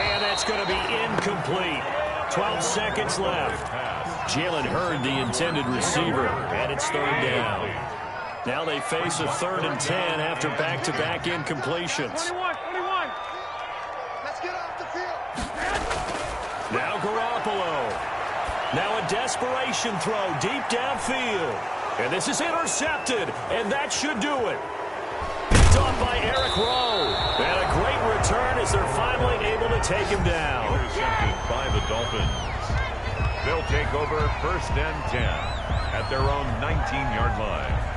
And that's going to be incomplete. 12 seconds left. Jalen Hurd, the intended receiver, and it's 3rd down. Now they face a 3rd and 10 after back-to-back incompletions. 21. Let's get off the field. Now Garoppolo. Now a desperation throw deep downfield. And this is intercepted, and that should do it. Picked off by Eric Rowe. And a great return as they're finally able to take him down. Intercepted by the Dolphins. They'll take over 1st and 10 at their own 19-yard line.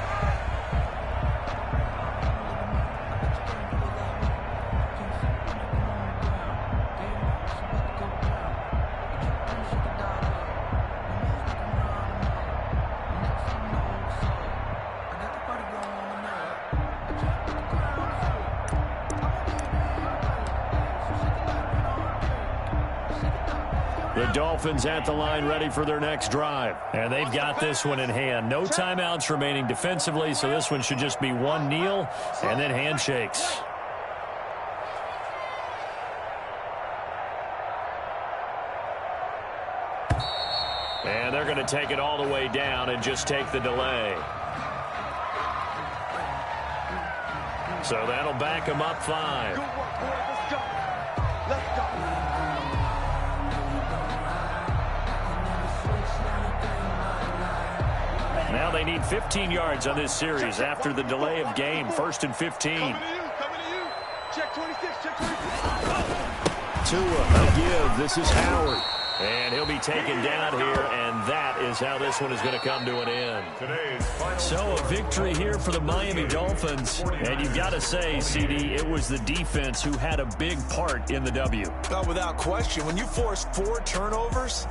The Dolphins at the line ready for their next drive. And they've got this one in hand. No timeouts remaining defensively, so this one should just be one kneel and then handshakes. And they're going to take it all the way down and just take the delay. So that'll back them up 5. Good work, boys. Let's go. Let's go. Now they need 15 yards on this series after the delay of game. 1st and 15. Coming to you. Check 26, check 26. Tua, a give. This is Howard. And he'll be taken down here, and that is how this one is going to come to an end. So a victory here for the Miami Dolphins. And you've got to say, CD, it was the defense who had a big part in the W. Without question, when you force 4 turnovers,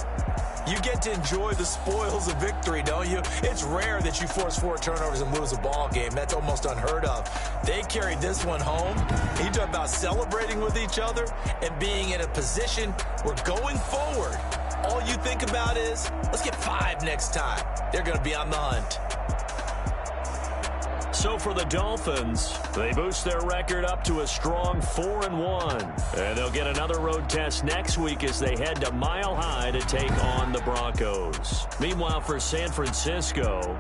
you get to enjoy the spoils of victory, don't you? It's rare that you force 4 turnovers and lose a ball game. That's almost unheard of. They carried this one home. You talk about celebrating with each other and being in a position where going forward, all you think about is, let's get 5 next time. They're going to be on the hunt. So for the Dolphins, they boost their record up to a strong 4-1. And they'll get another road test next week as they head to Mile High to take on the Broncos. Meanwhile, for San Francisco,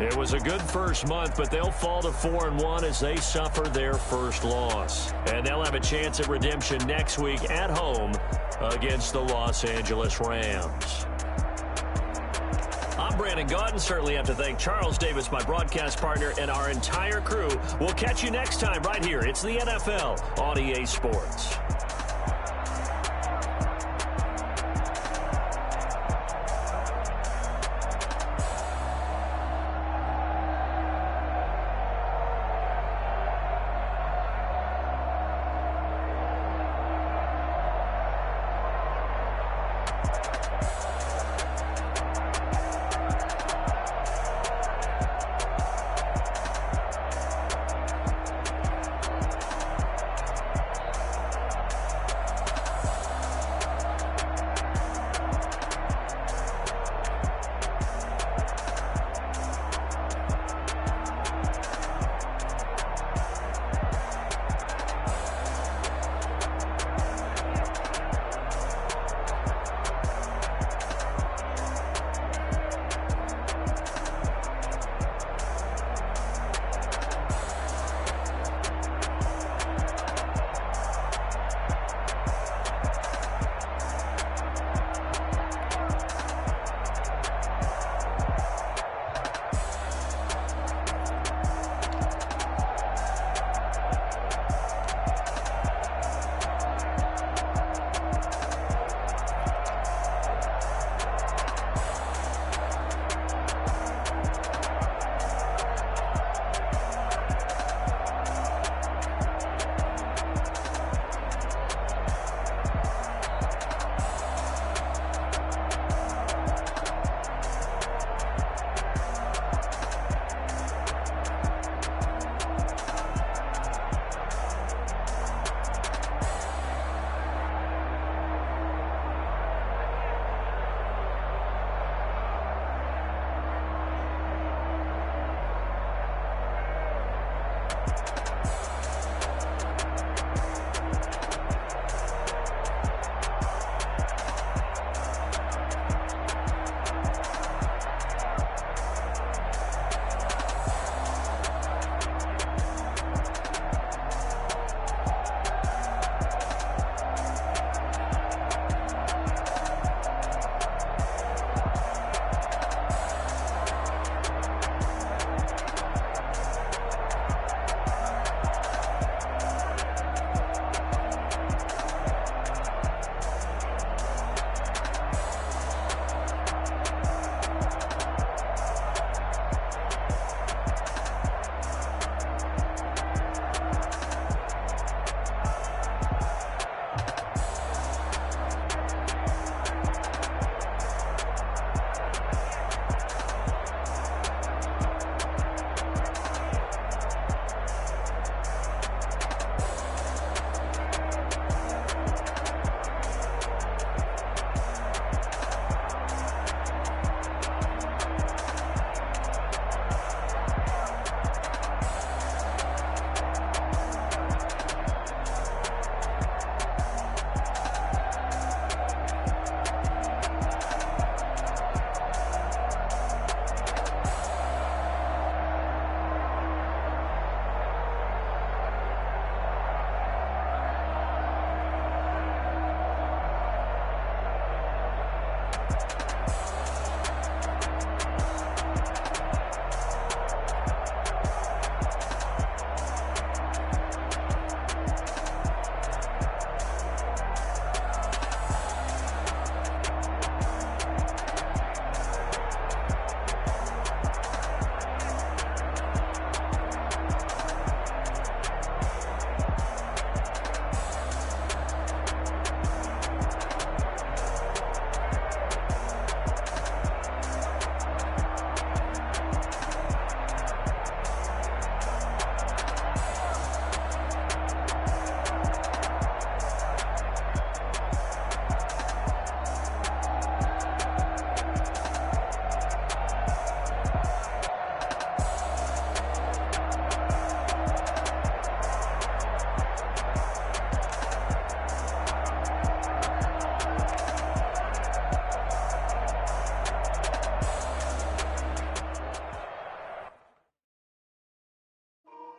it was a good first month, but they'll fall to 4-1 as they suffer their first loss. And they'll have a chance at redemption next week at home against the Los Angeles Rams. I'm Brandon Gaudin. Certainly have to thank Charles Davis, my broadcast partner, and our entire crew. We'll catch you next time right here. It's the NFL on EA Sports.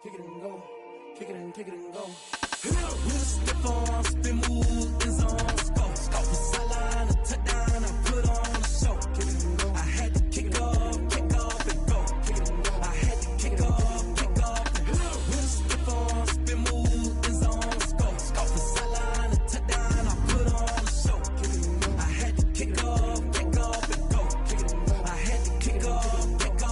Kick it and go. Kick it and go. With a stiff arm, spin move, in zone, scope. Scope the sideline, a touchdown, I put on the show. Kick it and go. I had to kick off and go. Kick it and go. I had to kick off and go. With a stiff arm, spin move, in zone, scope. Scope the sideline, a touchdown, I put on the show. Kick it and go. I had to kick off and go. Kick it and go. I had to kick off and go.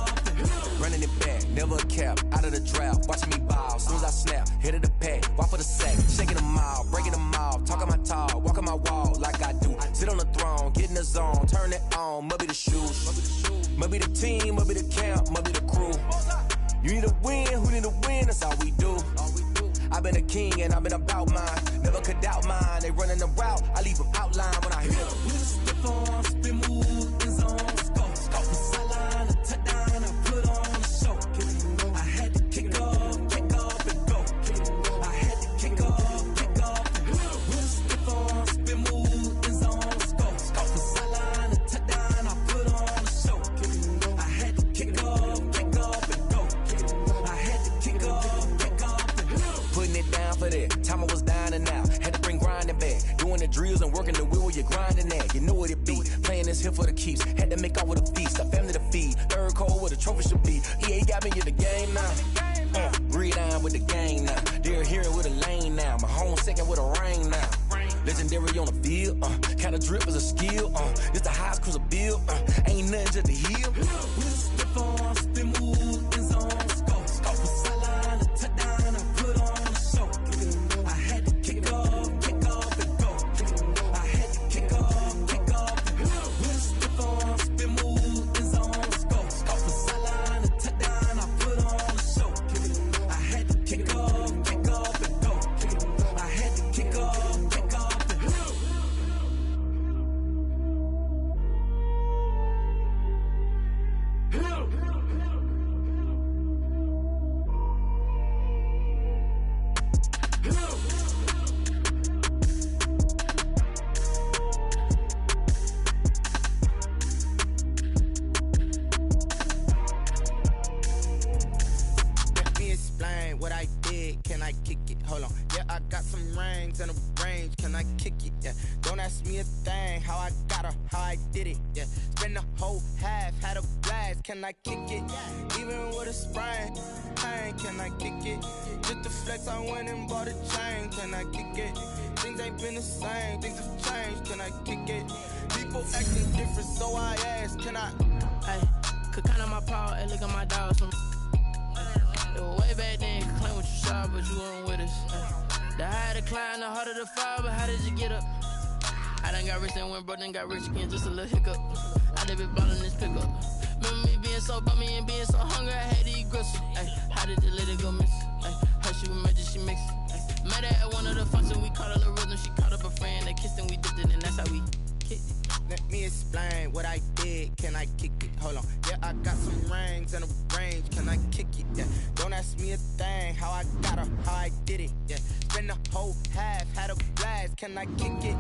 Running it back, never a cap, out of the drought. Watching me ball, soon as I snap, hit of the pack, walk for the sack, shaking them all, breaking them off, talking my talk, walking my wall like I do. Sit on the throne, get in the zone, turn it on, must be the shoes, must be the team, must be the camp, must be the crew. You need a win, who need a win, that's all we do. I've been a king and I've been about mine, never could doubt mine. They running the route, I leave them outline when I hit them. With a stiff arm, spin move, in zone, scope the sideline, a touchdown, I put on the show. I had to kick off and go. I had to kick off and go. With a stiff arm, spin move, in zone, scope the sideline, a touchdown, I put on the show. I had to kick off and go. I had to kick off and go. Putting it down for that, time I was down and out. Had to bring grinding back, doing the drills and working the wheel where you're grinding at. You know what it be, playing this here for the keeps. Had to make out with a feast, a family to feed. Third cold where the trophy should be. EA got me in the game now. Breathe on with the game now. They're here with a lane now. My home second with a rain now. Legendary on the field, kinda drip is a skill. This the highest cruiser bill, ain't nothing just to heal. With a stiff arm, spin move, in zone, scope the sideline, a touchdown, I put on the show. I had to kick off and go. I had to kick off and go. With a stiff arm, spin move, in zone, scope the sideline, a touchdown, I put on the show. I had to kick off and go. I had to kick off and go. Let me explain what I did. Can I kick it? Hold on. Yeah, I got some rings and a range. Can I kick it? Yeah. Don't ask me a thing. How I got her, how I did it. Yeah. Spend the whole half, had a blast. Can I kick it? Even with a sprain. Pain, can I kick it? Just the flex, I went and bought a chain. Can I kick it? Things ain't been the same. Things have changed. Can I kick it? People acting different, so I ask. Can I? Hey, could count on my power, and look at my dogs. It was way back then, could claim what you saw, but you weren't with us. The higher the climb, the harder the fall, but how did you get up? I done got rich and went broke, then got rich again, just a little hiccup. I done been ballin' this pickup. Remember me being so bummy and being so hungry, I had to eat gristle. Ay, how did the lady go miss? Ay, how she was magic, she mixed. Met her at one of the functions, we caught her the rhythm, she caught up a friend, they kissed and we dipped it, and that's how we kicked it. Let me explain what I did. Can I kick it? Hold on. Yeah, I got some rings and a range. Can I kick it? Yeah. Don't ask me a thing. How I got her, how I did it. Yeah. Spend the whole half, had a blast. Can I kick it?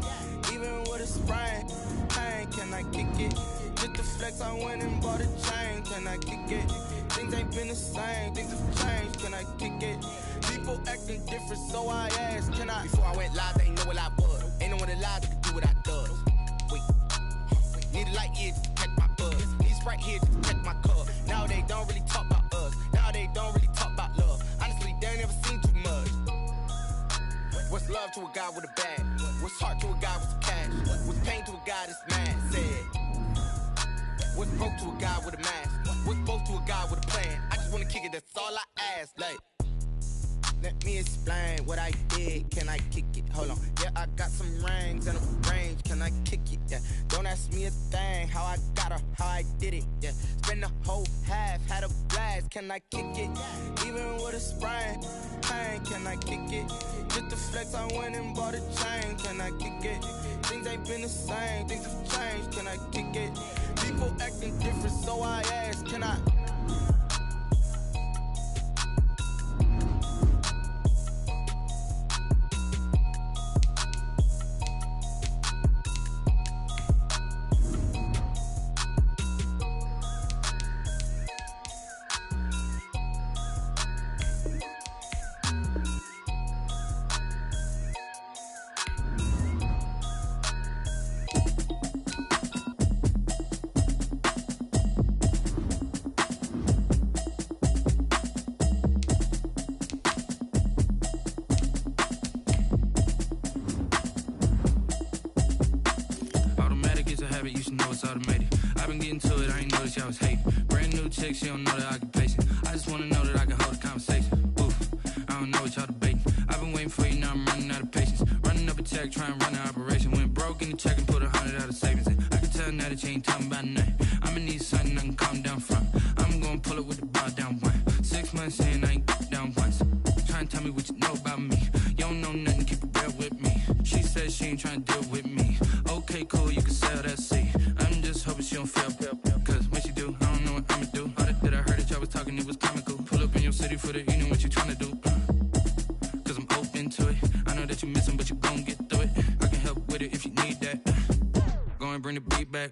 Even with a sprain. Pain, can I kick it? Just the flex, I went and bought a chain. Can I kick it? Things ain't been the same. Things have changed. Can I kick it? People acting different, so I asked. Can I? Before I went live, they ain't know what I was. Ain't no one alive that could do what I does. Wait. Need a ear to catch my buzz. Need Sprite here to protect my cup. Now they don't really talk about us. Now they don't really talk about love. Honestly, they ain't never seen too much. What's love to a guy with a bag? What's heart to a guy with some cash? What's pain to a guy that's mad? Said. What's broke to a guy with a mask? What's both to a guy with a plan? I just wanna kick it, that's all I ask. Like, let me explain what I did. Can I kick it? Hold on. Yeah, I got some rings and a range. Can I kick it? Yeah. Don't ask me a thing. How I got her, how I did it. Yeah. Spend the whole half, had a blast. Can I kick it? Even with a sprain, pain. Can I kick it? Just to flex, I went and bought a chain. Can I kick it? Things ain't been the same. Things have changed. Can I kick it? People acting different, so I ask. Can I? You should know it's automated. I've been getting to it, I ain't noticed y'all was hating. Brand new chick, she don't know the occupation. I just wanna know that I can hold a conversation. Oof, I don't know what y'all debating. I've been waiting for you, now I'm running out of patience. Running up a check, trying to run an operation. Went broke in the check and put 100 out of savings in. I can tell now that you ain't talking about nothing. I'ma need something I can calm down from. I'm gonna pull it with the bar down one. 6 months in, I ain't down once. Trying to tell me what you know about me. You don't know nothing, keep it real with me. She said she ain't trying to deal with me. Okay, cool, you can sell that seed. I'm just hoping she don't fail. Cause when she do, I don't know what I'ma do. All that I heard that y'all was talking, it was comical. Pull up in your city for the evening, what you tryna do? Cause I'm open to it. I know that you missing, but you gon' get through it. I can help with it if you need that. Go and bring the beat back.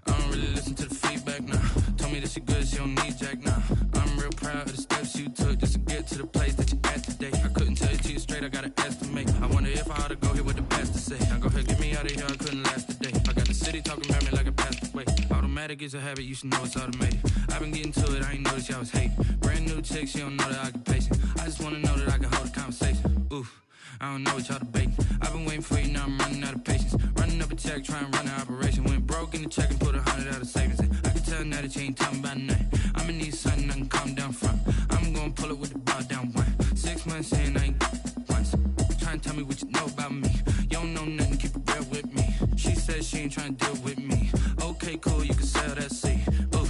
I don't really listen to the feedback, nah. Told me that she good, she don't need jack, nah. I'm real proud of the steps you took just to get to the place that you at today. I couldn't tell it to you straight, I gotta estimate. I wonder if I ought to go here with the best to say. Now go ahead, get me out of here, I couldn't last today. I got the city talking about me like a passed away. Automatic is a habit, you should know it's automated. I've been getting to it, I ain't noticed y'all was hating. Brand new chick, she don't know the occupation. I just wanna know that I can hold a conversation. Oof, I don't know what y'all debating. I've been waiting for you, now I'm running out of patience. Running up a check, trying to run an operation. Went broke in the check and put 100 out of savings in. I can tell now that you ain't talking about nothing. I'ma need something I can calm down from. I'm gonna pull it with the bar down one. 6 months in, I ain't once. Trying to tell me what you know about me. You don't know nothing, keep it real with me. She said she ain't trying to deal with me. Okay, cool, you can sell that seed. Ooh,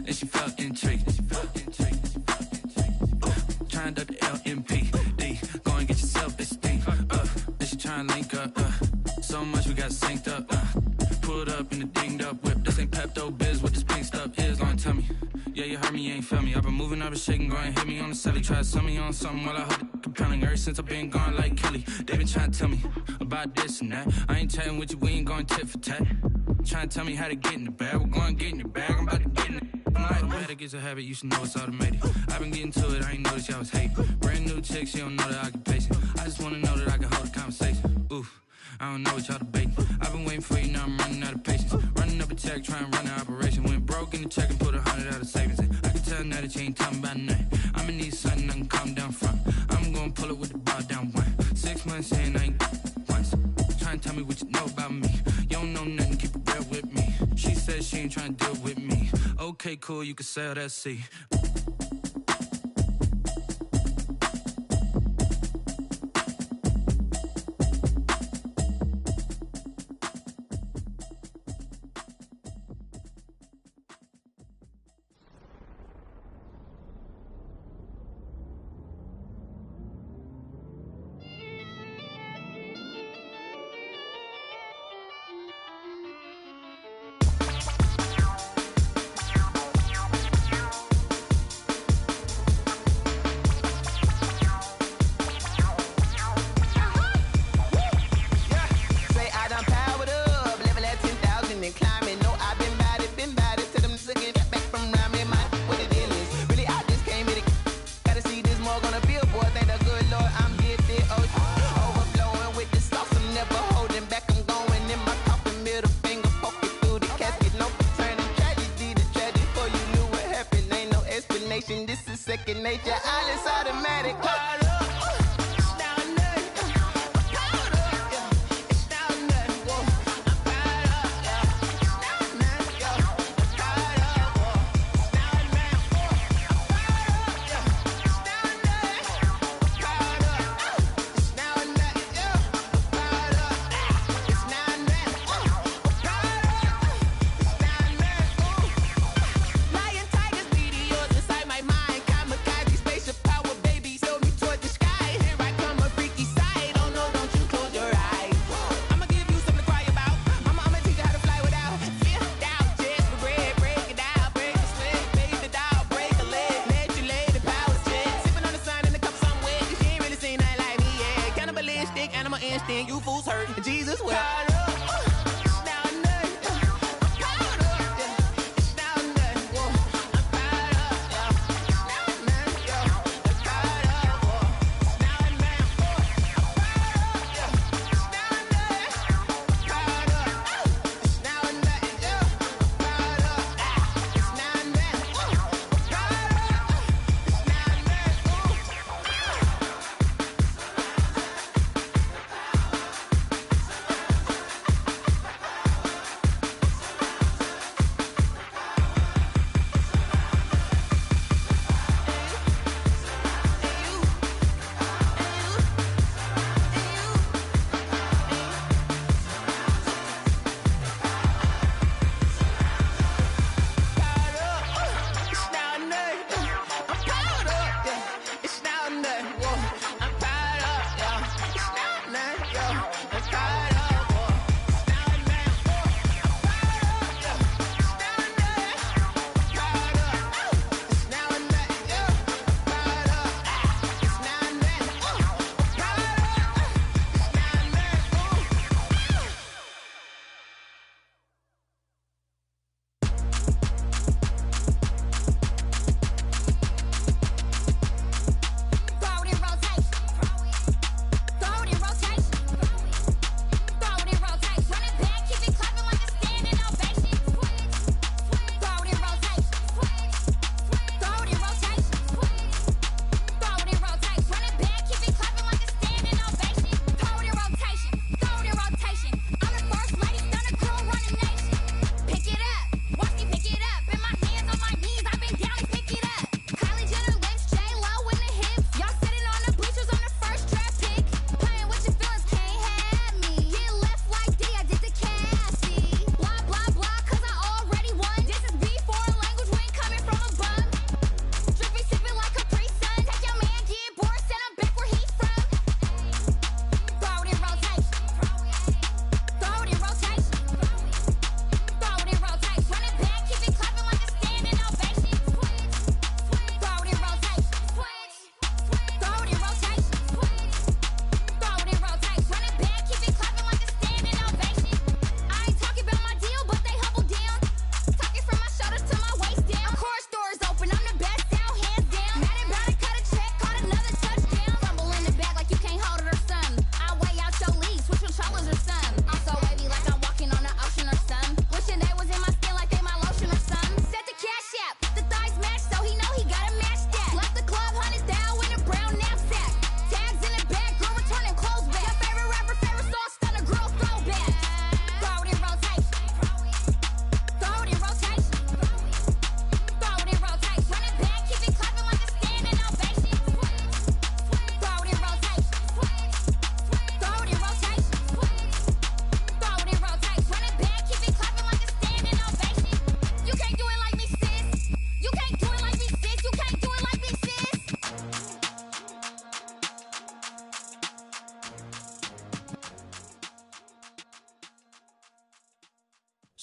and she felt intrigued. Trying to duck the LMPD. Go and get yourself this thing. And she trying to link up. So much we got synced up. Pulled up in the dinged up whip. This ain't Pepto-Biz, what this pink stuff is. Long tell me. Yeah, you heard me, you ain't feel me. I've been moving, I've been shaking, go and hit me on the celly. Try to sell me on something while I hold it compelling. Ever since I've been gone like Kelly, they been trying to tell me about this and that. I ain't chatting with you, we ain't going tit for tat. Trying to tell me how to get in the bag. We're going to get in the bag, I'm about to get in it. Automatic is a habit, you should know it's automated. I've been getting to it, I ain't noticed y'all was hating. Brand new chick, she don't know the occupation. I just wanna know that I can hold a conversation. Oof, I don't know what y'all debating. I've been waiting for you, now I'm running out of patience. Running up a check, trying to run an operation. Went broke in the check and put 100 out of savings in. I can tell now that you ain't talking about nothing. I'ma need something I can calm down from. I'm gonna pull it with the bar down one. 6 months in, I ain't once. Trying to tell me what you know about me. You don't know nothing, keep it real with me. She said she ain't trying to deal with me. Okay, cool, you can sell that seed. second nature. All is automatic. You fools hurt. Jesus will.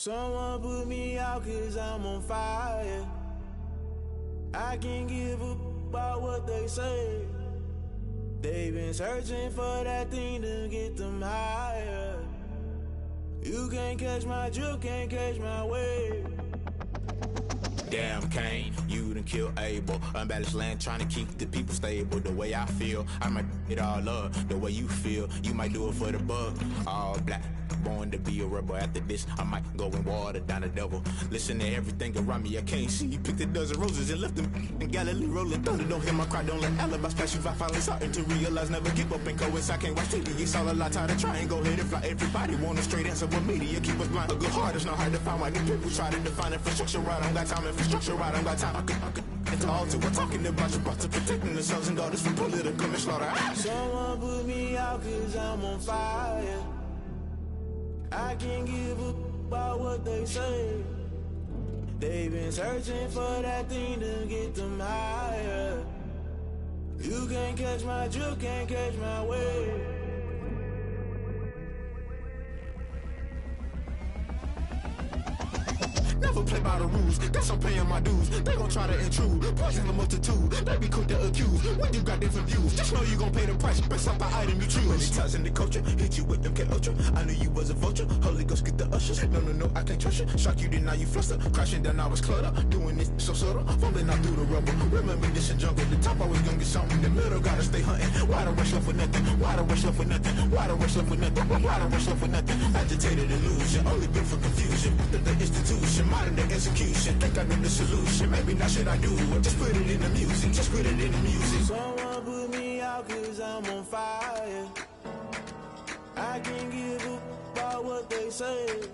Someone put me out 'cause I'm on fire. I can't give a about what they say. They've been searching for that thing to get them higher. You can't catch my drift, can't catch my wave. Damn Kane, you done killed Abel. Unbalanced land, trying to keep the people stable. The way I feel, I might it all up. The way you feel, you might do it for the buck. All black, born to be a rebel. After this, I might go and water down the devil. Listen to everything around me, I can't see. Picked a dozen roses and left them in Galilee rolling thunder. Don't hear my cry, don't let alibis pass you. I finally starting to realize, never give up and coincide. Can't watch TV, it's all a lot. Tired of trying, go ahead and fly. Everybody want a straight answer, but media keep us blind. A good heart is not hard to find. Why the people try to define infrastructure right? I don't got time, infrastructure right, I don't got time. I could it's all to we're talking about your brother, protecting the sons and daughters from political and slaughter. Someone put me out cause I'm on fire. I can't give a about what they say. They've been searching for that thing to get them higher. You can't catch my drift, can't catch my wave. Never play by the rules, guess I'm paying my dues. They gon' try to intrude, poison the multitude. They be quick to accuse, when you got different views. Just know you gon' pay the price, based off the item you choose. Many ties in the culture, hit you with them K-Ultra. I knew you was a vulture, Holy Ghost get the ushers. No, I can't trust you. Shock you, then now you fluster. Crashing down, I was cluttered. Doing this so subtle, fumbling out through the rubble. Remember this a jungle, the top always gonna get something. The middle gotta stay hunting. Why the rush left with nothing? Why the rush left with nothing? Why the rush left with nothing? Why the rush left with nothing? Agitated illusion, only built for confusion. The institution, modern day execution. Think I know the solution, maybe not should I do it. Just put it in the music, just put it in the music. Someone put me out cause I'm on fire. I can't give a about what they say.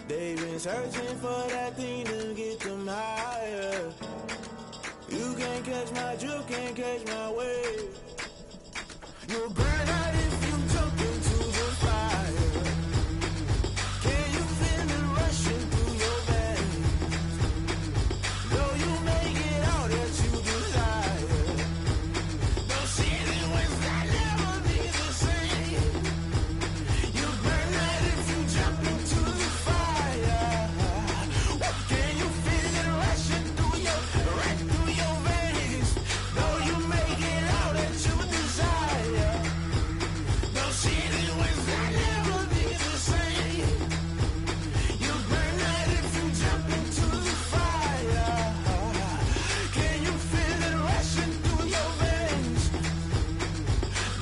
They've been searching for that thing to get them higher. You can't catch my drift, can't catch my wave. You'll burn out if you jump into the fire. Can you feel it rushing through your veins? Though you make it all that you desire. Don't see it was that never be the same. You burn out if you jump into the fire. Can you feel it rushing through your veins? Though you make it all that you desire. Don't see it was that never be the same. You burn out if you jump into the fire. Can you feel it rushing through your veins?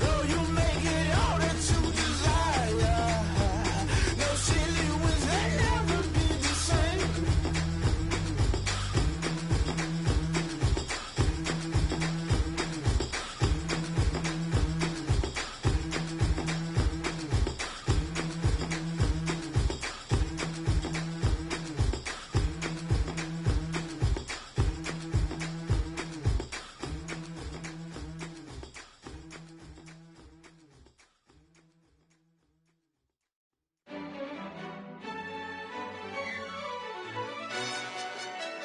Though you make it all that you desire. No silly was that never be the same.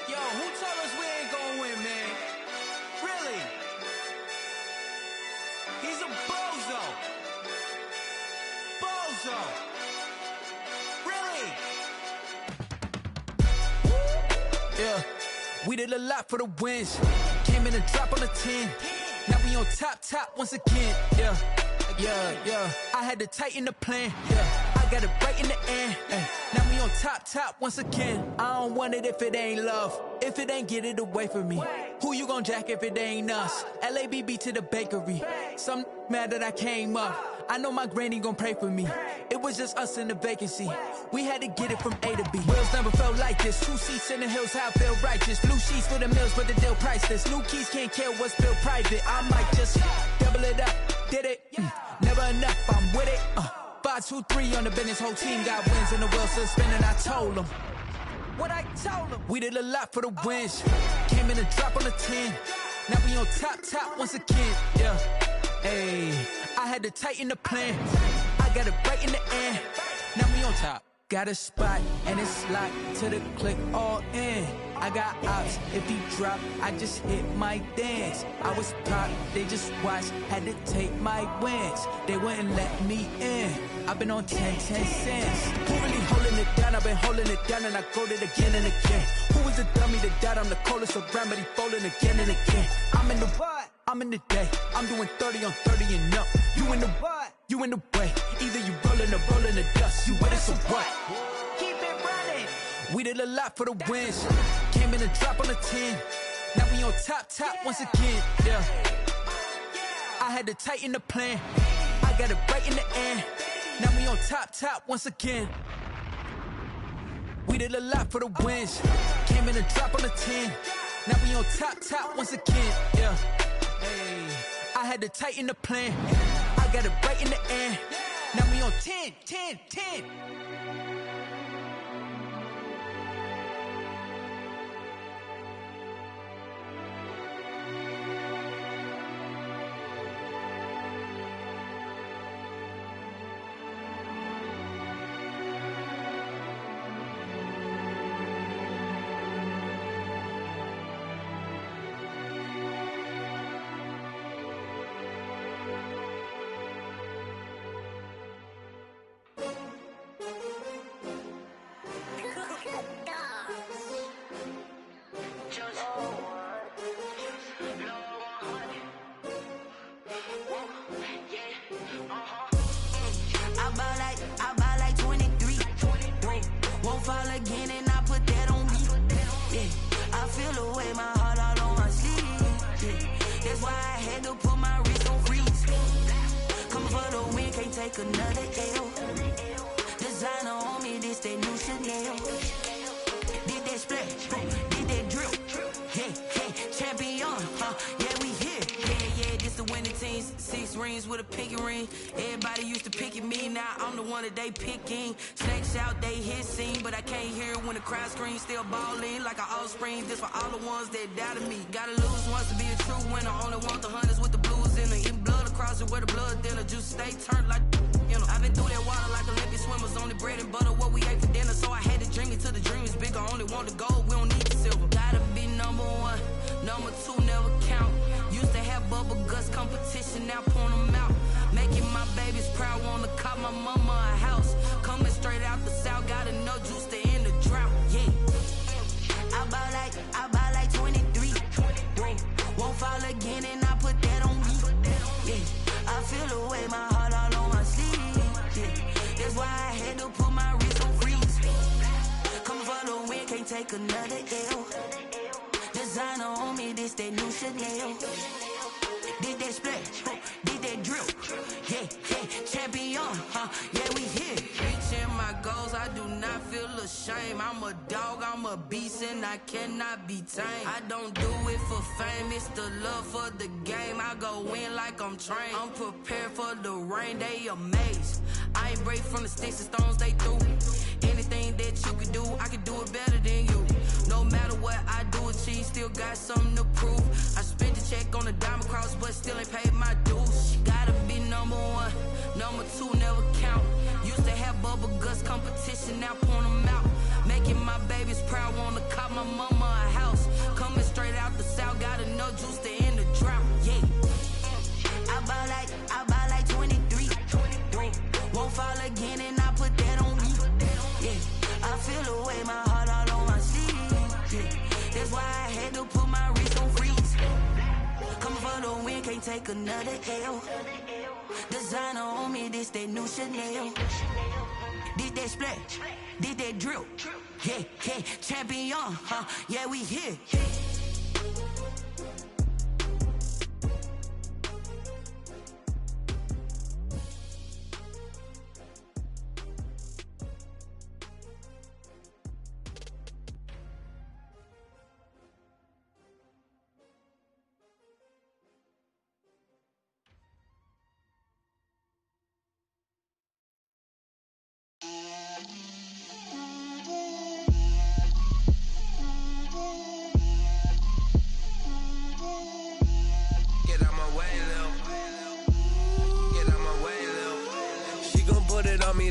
Yo, who told us we ain't gonna win, man? Really? He's a bozo. Bozo. Really? Yeah, we did a lot for the wins. Came in a drop on a 10. Now we on top once again. Yeah. I had to tighten the plan. Yeah, I got it right in the end. Now we on top once again. I don't want it if it ain't love. If it ain't, get it away from me. Who you gon' jack if it ain't us? LABB to the bakery. Some mad that I came up. I know my granny gon' pray for me. It was just us in the vacancy. We had to get it from A to B. Wheels never felt like this. 2 seats in the hills, how I feel righteous. Blue sheets for the mills, but the deal priceless. New keys can't kill what's built private. I might just double it up. Did it? Never enough, I'm with it. 5, 2, 3 on the business. Whole team got wins and the wheels still spinning. I told them what I told them. We did a lot for the wins. Came in a drop on a 10. Now we on top once again. Yeah. Hey, I had to tighten the plan. I got it right in the end. Now we on top. Got a spot and it's locked to the click all in. I got ops, if he drop, I just hit my dance. I was pop, they just watched, had to take my wins. They wouldn't let me in. I've been on 10 cents. Who really holding it down? I've been holding it down and I go it again and again. Who was the dummy that died? I'm the coldest around, but he folding again and again. I'm in the what? I'm in the day. I'm doing 30 on 30 and up. You in the what? You in the way. Either you rolling or rolling the dust. You with us or what? Keep it running. We did a lot for the wins. Came in a drop on a 10. Now we on top once again. Yeah. I had to tighten the plan. I got it right in the end. Now we on top once again. We did a lot for the wins. Came in a drop on the 10. Now we on top once again. Yeah. Hey, I had to tighten the plan. I got it right in the end. Now we on 10. Another L. Designer on me, this that new Chanel. Did that splash, did that drill. Yeah, champion, yeah, we here. Yeah, this the winning teams. 6 rings with a pinky ring. Everybody used to pick at me, now I'm the one that they picking. Snakes out, they hissing, but I can't hear it when the crowd screams. Still balling like an offspring. This for all the ones that doubted me. Gotta lose once to be a true winner. Only want the hunters with the blues in the eating blood across it where the blood thinner. Juice stay turned like. I've been through that water like Olympic swimmers. Only bread and butter, what we ate for dinner. So I had to dream it till the dream is bigger. Only want the gold, we don't need the silver. Gotta be number 1, number 2 never count. Used to have bubble guts competition, now point them out. Making my babies proud, wanna cop my mama a house. Coming straight out the south, got enough juice to end the drought. Yeah, I buy like 23. Won't fall again and I put that on me. Yeah, I feel the way my heart all on my sleeve. That's why I had to put my wrist on freeze. Coming for the win, can't take another L. Designer on me, this that new Chanel. Did that splash, did that drill. Yeah, champion, yeah, we here. Reaching my goals, I do not feel ashamed. I'm a dog, I'm a beast, and I cannot be tamed. I don't do it for fame, it's the love for the game. I go in like I'm trained. I'm prepared for the rain, they amazed. I ain't break from the sticks and stones they threw. Anything that you can do, I can do it better than you. No matter what I do, achieve, still got something to prove. I spent the check on the diamond cross, but still ain't paid my dues. Gotta be number 1, number 2 never count. Used to have bubble guts competition, now point them out. Making my babies proud, wanna cop my mama a house. Coming straight out the south, got enough juice to end the drought. Yeah, I buy like 23. Won't fall again and I put that on me. Yeah, I feel the way my heart all on my sleeve. Yeah, that's why I had to put my wrist on freeze. Coming for the win, can't take another L. Designer on me, this that new Chanel. Did that splash, did that drill. Yeah, champion, yeah, we here.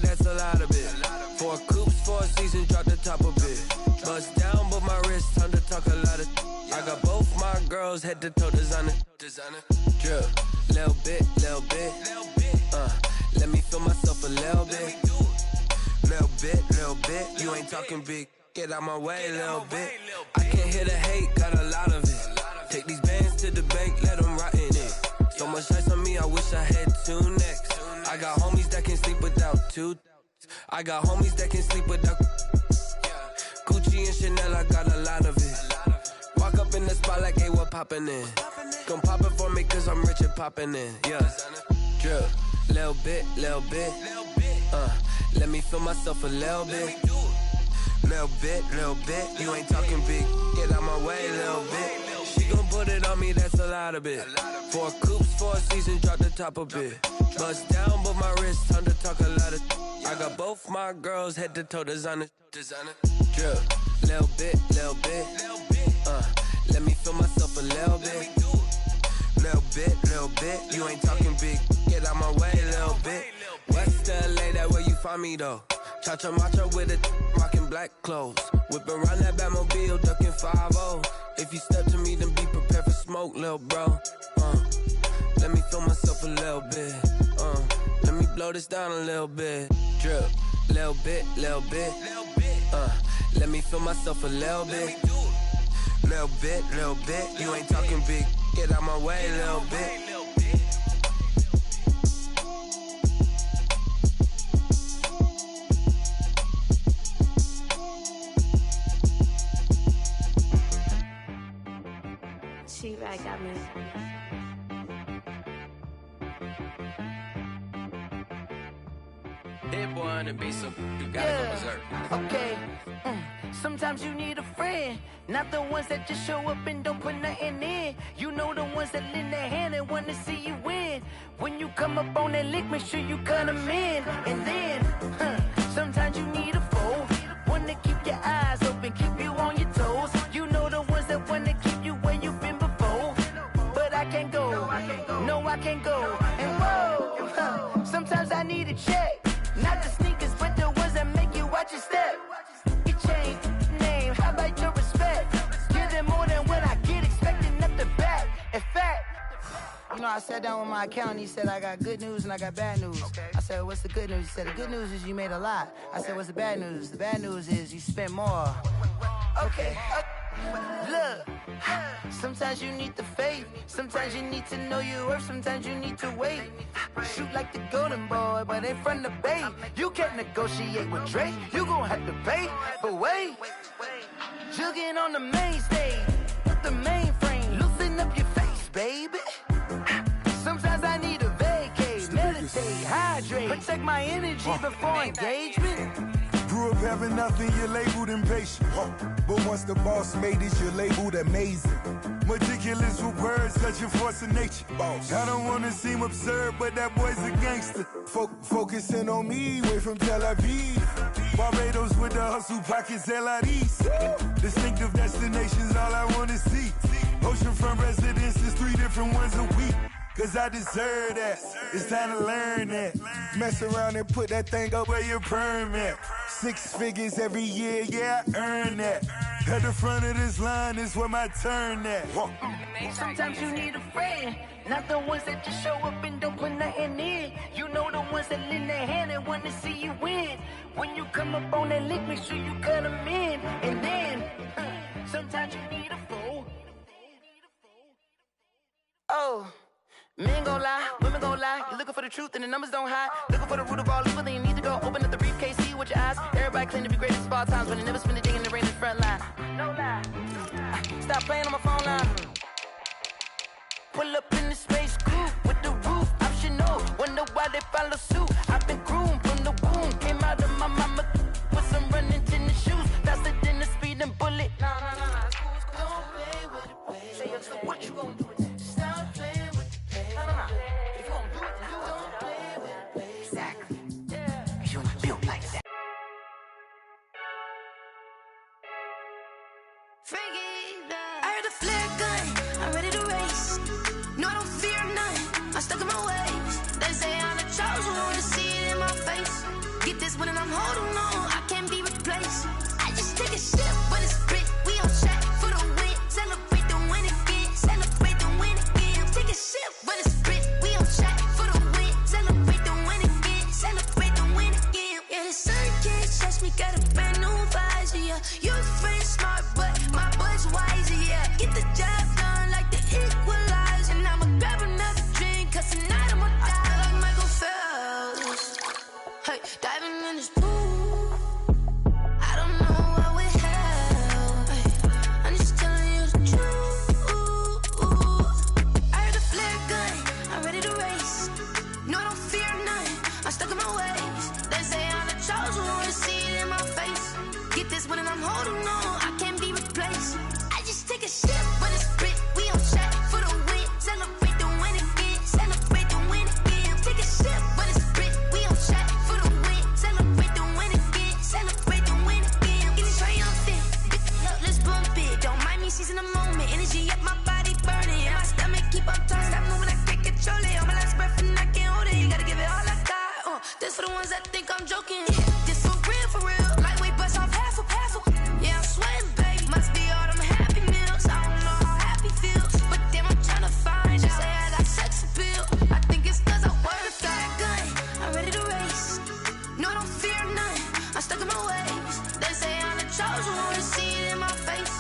That's a lot of it. 4 coops, 4 seasons, drop the top of it. Bust down, but my wrist, time to talk a lot of. I got both my girls head to toe designer. Drip, little bit. Let me feel myself a little bit. Little bit. You ain't talking big. Get out my way, little bit. I can't hear the hate, got a lot of it. Take these bands to the bank, let them rot in it. So much ice on me, I wish I had 2 necks. I got homies that can sleep without 2. I got homies that can sleep without Gucci and Chanel, I got a lot of it. Walk up in the spot like, hey, what poppin' in? Gon' pop it for me cause I'm rich and poppin' in. Yeah, drip, little bit. Let me feel myself a little bit. Little bit. You ain't talking big. Get out my way, little bit. She gon' put it on me, that's a lot of it. 4 coops, 4 seasons, drop the top a bit. Bust down, but my wrist, time to talk a lot of. I got both my girls, head to toe designer. Drip, little bit. Let me feel myself a little bit. Little bit. You ain't talking big. Get out my way, little bit. West LA, that where you find me though. Cha-cha matcha with a rockin' black clothes. Whip around that Batmobile, ducking 5-0. If you step to me, then be prepared for smoke, lil' bro. Let me feel myself a little bit. Let me blow this down a little bit. Drip, little bit. Let me feel myself a little bit. Little bit. You ain't talking big. Get out my way, little bit. T-Rag got me. Hit boy on the beat, so you gotta go berserk. Okay. Sometimes you need a friend, not the ones that just show up and don't put nothing in. You know the ones that lend their hand and want to see you win. When you come up on that lick, make sure you cut them in. And then, sometimes you need a foe, one to keep your eyes open, keep you on your toes. You know the ones that want to keep you where you've been before. But I can't go, no I can't go. And whoa, sometimes I need a check. Not the sneakers, but the ones that make you watch your step. Your chain, name, how about your respect? Give them more than what I get, expecting up the back. In fact, you know, I sat down with my accountant, he said, I got good news and I got bad news. I said, what's the good news? He said, the good news is you made a lot. I said, what's the bad news? The bad news is you spent more. Okay. Look, sometimes you need the faith, sometimes you need to know your worth, sometimes you need to wait. Shoot like the golden boy, but in front of the bay. You can't negotiate with Drake, you gon' have to pay. But wait, jugging on the main stage, the mainframe, loosen up your face, baby. Sometimes I need a vacate, meditate, hydrate, protect my energy before engagement. Grew up having nothing, you're labeled impatient. But once the boss made it, you're labeled amazing. Meticulous with words, such a force of nature. I don't wanna seem absurd, but that boy's a gangster. Focusing on me, way from Tel Aviv. Barbados with the hustle pockets, LIDs. Distinctive destinations, all I wanna see. Oceanfront residences, 3 different ones a week. Cause I deserve that, it's time to learn that. Mess around and put that thing up where your permit. 6 figures every year, yeah, I earn that. At the front of this line is where my turn at. Sometimes you need a friend, not the ones that just show up and don't put nothing in. You know the ones that lend their hand and want to see you win. When you come up on that lick, make sure you cut them in. And then, sometimes you need a foe. Oh. Men gon' lie, women gon' lie. You're looking for the truth and the numbers don't hide. Looking for the root of all evil, then you need to go open up the briefcase, see with your eyes. Everybody claim to be greatest of all times, but they never spend a day in the rain in the front line. No lie. Stop playing on my phone line. Pull up in the space coupe with the roof optional. Wonder why they follow suit. I've been groomed from the womb. Came out of my mama with some running tennis shoes. Faster than the speeding bullet. No. Don't play with it, baby. So what you gon' do? I heard a flare gun, I'm ready to race. No, I don't fear none, I'm stuck in my ways. They say I'm the chosen one, to see it in my face. Get this one and I'm holding on, I can't be replaced. I just take a sip, but it's split. We on track for the win. Celebrate the win again, celebrate the win again. Take a sip, but it's split. We on track for the win. Celebrate the win again, celebrate the win again. Yeah, the sun can't touch me, got a brand new visor, yeah. Your friend's smart, but my boy's wiser, yeah. Get the job done like the equalizer. And I'ma grab another drink, cause tonight I'ma die like Michael Phelps. Hey, diving in this pool. ways. They say I'm the chosen one, see it in my face.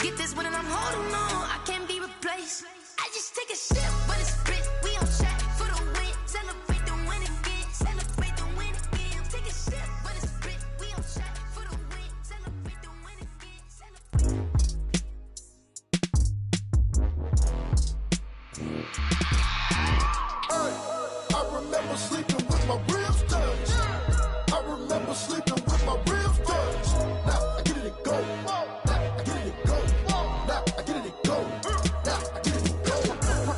Get this one and I'm holding on, I can't be replaced. I just take a sip, but it's split. We on track for the win. Celebrate the win again. Celebrate the win again. Take a sip, but it's split. We on track for the win. Celebrate the win again. I remember sleeping with my ribs touched. I remember sleeping with my ribs touched. Now I get it and go. Now I get it and go. Now I get it and go. Now I get it and go.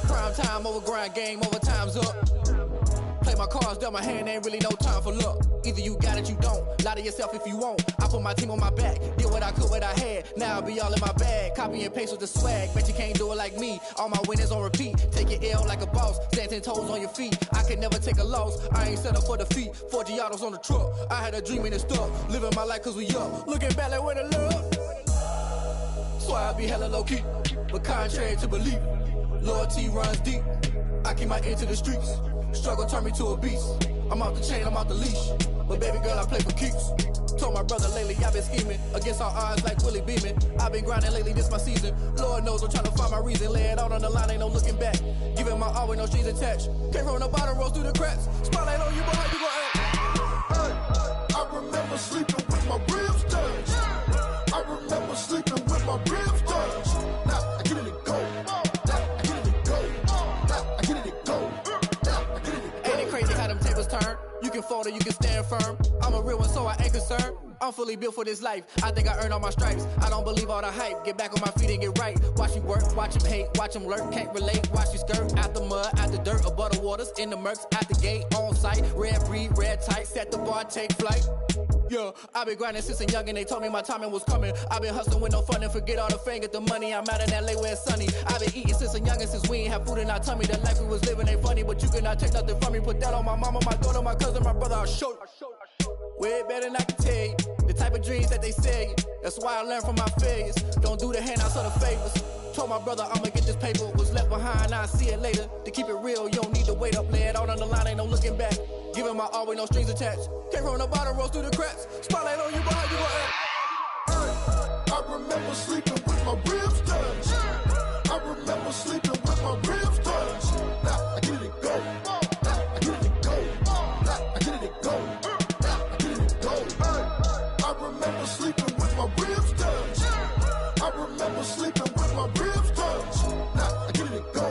Prime time over grind game, over time's up. Play my cards, dealt my hand, ain't really no time for luck. Either you got it, you don't. Lie to yourself if you won't. I put my team on my back, did what I could, what I had. Now I'll be all in my bag, copy and paste with the swag. Bet you can't do it like me. All my winners on repeat. Take your L like a boss, stand 10 toes on your feet. I can never take a loss, I ain't set up for defeat. 4 Giottos on the truck, I had a dream and it stuck. Living my life cause we up, looking back like where the love. So I be hella low key, but contrary to belief, loyalty runs deep. I keep my ear to the streets. Struggle turned me to a beast. I'm off the chain, I'm off the leash. But baby girl, I play for keeps. Told my brother lately, I've been scheming against all odds like Willie Beeman. I've been grinding lately, this my season. Lord knows I'm trying to find my reason. Lay it out on the line, ain't no looking back. Giving my all with no strings attached. Came from the bottom, rose through the cracks. Spotlight on you, but how you gon' act? I remember sleeping with my ribs touched. I remember sleeping with my ribs touched. Now I get it and go. Now I get it and go. Now I get it and go. Ain't it crazy how them tables turn? You can fold or you can stand firm. I'm a real one, so I ain't concerned. I'm fully built for this life. I think I earned all my stripes. I don't believe all the hype. Get back on my feet and get right. Watch you work, watch him hate, watch him lurk. Can't relate, watch you skirt. Out the mud, out the dirt, above the waters, in the murks, out the gate, on site. Red breed, red tight, set the bar, take flight. Yeah, I been grinding since a youngin', they told me my timing was coming. I been hustling with no fun and forget all the fame, get the money. I'm out in LA where it's sunny. I been eating since a youngin', since we ain't have food in our tummy. The life we was living ain't funny, but you cannot take nothing from me. Put that on my mama, my daughter, my cousin, my brother, I'll show you. Way better than I can tell you. The type of dreams that they sell you. That's why I learned from my failures. Don't do the handouts or the favors. Told my brother I'ma get this paper. Was left behind, I'll see it later. To keep it real, you don't need to wait up. Lay it out on the line, ain't no looking back. Giving my all with no strings attached. Came from the bottom, rose through the cracks. Spotlight on you, but how you gon' act? I remember sleeping with my ribs touched. I remember sleeping with my ribs touched. Now I get it and go. Now I get it and go. Now I get it and go. Now I get it and go. I remember sleeping with my ribs touched. I remember sleeping with my ribs touched. Now I get it and go.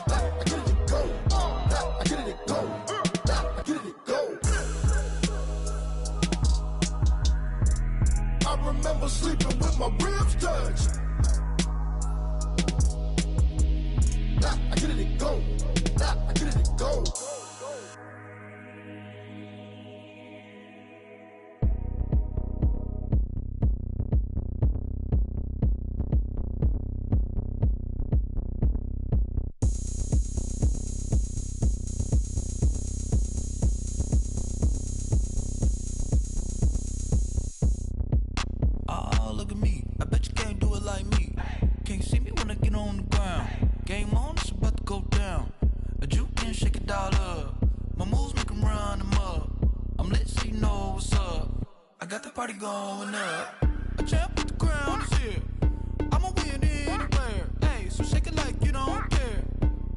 Now I get it and go. Now I get it and go. Now I get it and go. I remember sleeping with my ribs touched. Now I get it and go. Now I get it and go. Oh, look at me. I bet you can't do it like me. Can't see me when I get on the ground. Game on, it's about to go down. A juke and shake it all up. My moves make 'em run them up. I'm lit so you know what's up. I got the party going up. A champ with the crown is here. I'ma win anywhere. Hey, so shake it like you don't care.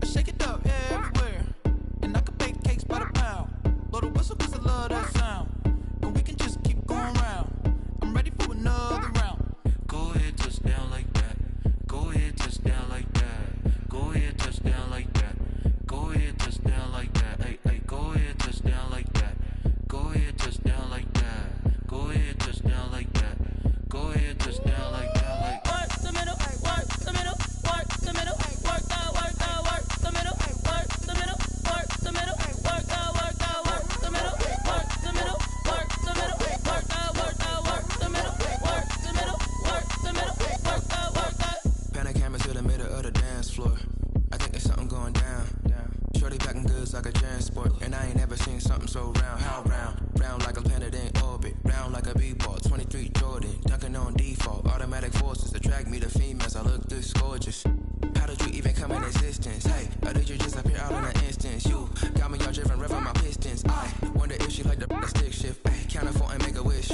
I shake it up everywhere. And I can bake cakes by the pound. Blow the whistle 'cause I love that sound. And we can just keep going round. I'm ready for another round. Go ahead, touch down like that. Go ahead, touch down like that. Go ahead, touch down like that. Go ahead, touch down like that. Hey, hey, go ahead, touch down like that. Go ahead, touch down like that. Go ahead, touch down like that. Go ahead, touch down like that. Like work the middle, work the middle, work the middle, work that, work that, work the middle, work the middle, work the middle, work that, work that, work the middle, work the middle, work the middle, work that, work that, work the middle, work the middle, work the middle, work that, work that. Pan a camera to the middle of the dance floor. I think there's something going down. Shorty packing goods like a transport, and I ain't never seen something so round. How round? Round like a planet in orbit, round like a b-ball. 23 Jordan, dunking on default. Automatic forces attract me to females. I look this gorgeous. How did you even come in existence? Hey, or did you just appear out in an instance? You got me all driven, revving my pistons. I wonder if she like the stick shift. Ay, count a 4 and make a wish.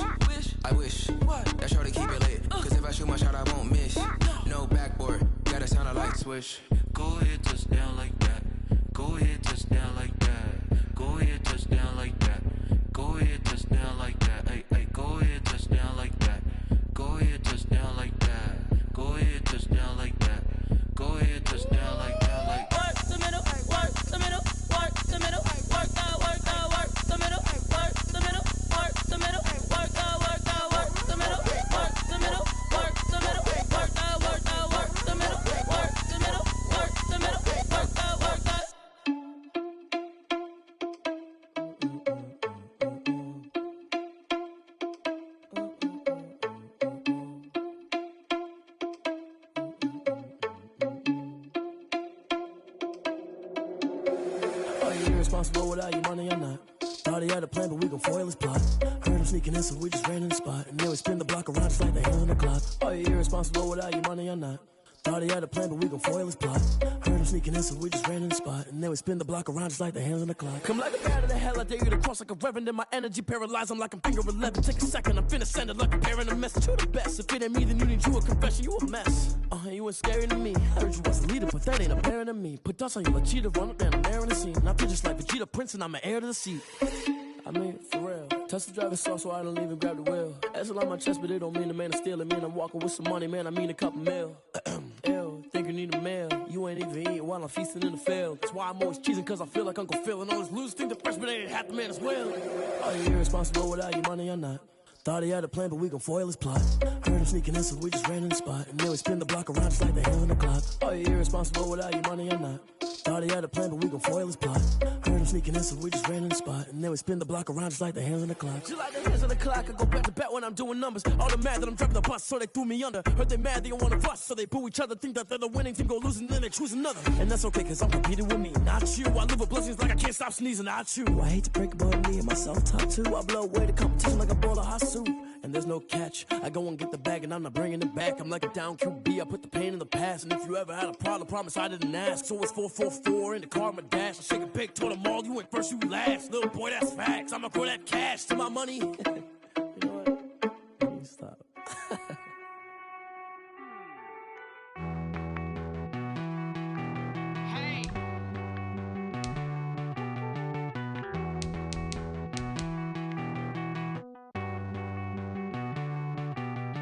I wish that shorty keep it lit. Cause if I shoot my shot, I won't miss. No backboard, gotta sound a light switch. Go ahead, touch down like that. Go ahead, touch down like that. Go ahead, touch down like that. Go ahead, touch down like that. Hey, hey, go ahead, touch down like that. Go ahead, touch down like that. Go ahead, touch down like that. Go ahead, touch down like that. Like work the middle, work the middle, work the middle, work the middle, work the middle, work the middle, work the middle, work the middle, work the middle, work the middle, work the middle, work the middle, work the middle, work the middle, work the Irresponsible without your money or not. Thought he had a plan, but we gon' foil his plot. Heard him sneaking in, so we just ran in the spot. And then we spin the block around just like the hand on the clock. Are you irresponsible without your money or not? Thought he had a plan, but we gon' foil his plot. Heard him sneaking in, so we just ran in the spot. And then we spin the block around just like the hands on the clock. Come like a bat of the hell, I dare you to cross like a reverend. And my energy paralyzed, I'm like I'm finger 11. Take a second, I'm finna send it like a parent a message. You the best, if it ain't me, then you need you a confession. You a mess, you ain't scary to me. I heard you was a leader, but that ain't apparent to me. Put dust on you like cheetah, run up down the air in the scene. And I feel just like Vegeta Prince, and I'm an heir to the seat. I mean, for real. Touch the driver's soft, so I don't even grab the wheel. That's on my chest, but it don't mean the man is stealing. Mean I'm walking with some money, man, I mean a couple mil. Ew, think you need a meal. You ain't even eating while I'm feasting in the field. That's why I'm always cheesing, cause I feel like Uncle Phil. And all this losers think the freshman ain't half the man as well. Are you irresponsible without your money or not? Thought he had a plan, but we gon' foil his plot. Heard him sneaking in, so we just ran in the spot. And then we spin the block around just like the hands on the clock. Are you irresponsible without your money or not? Thought he had a plan, but we gon' foil his plot. Heard him sneaking in, so we just ran in the spot. And then we spin the block around just like the hands on the clock. Just like the hands on the clock, I go back to back when I'm doing numbers. All the mad that I'm driving the bus, so they threw me under. Heard they mad, they don't wanna bust, so they boo each other. Think that they're the winning team, go losing, then they choose another. And that's okay, cause I'm competing with me, not you. I live with blessings like I can't stop sneezing, not you. I hate to break it, but me and myself top two. I blow away the competition like a bowl of hot soup. And there's no catch. I go and get the bag and I'm not bringing it back. I'm like a down QB, I put the pain in the past. And if you ever had a problem, promise I didn't ask. So it's 444 in the car, my dash. I shake a big, told them all, you went first, you last. Little boy, that's facts. I'ma throw that cash to my money. You know what? Let me stop.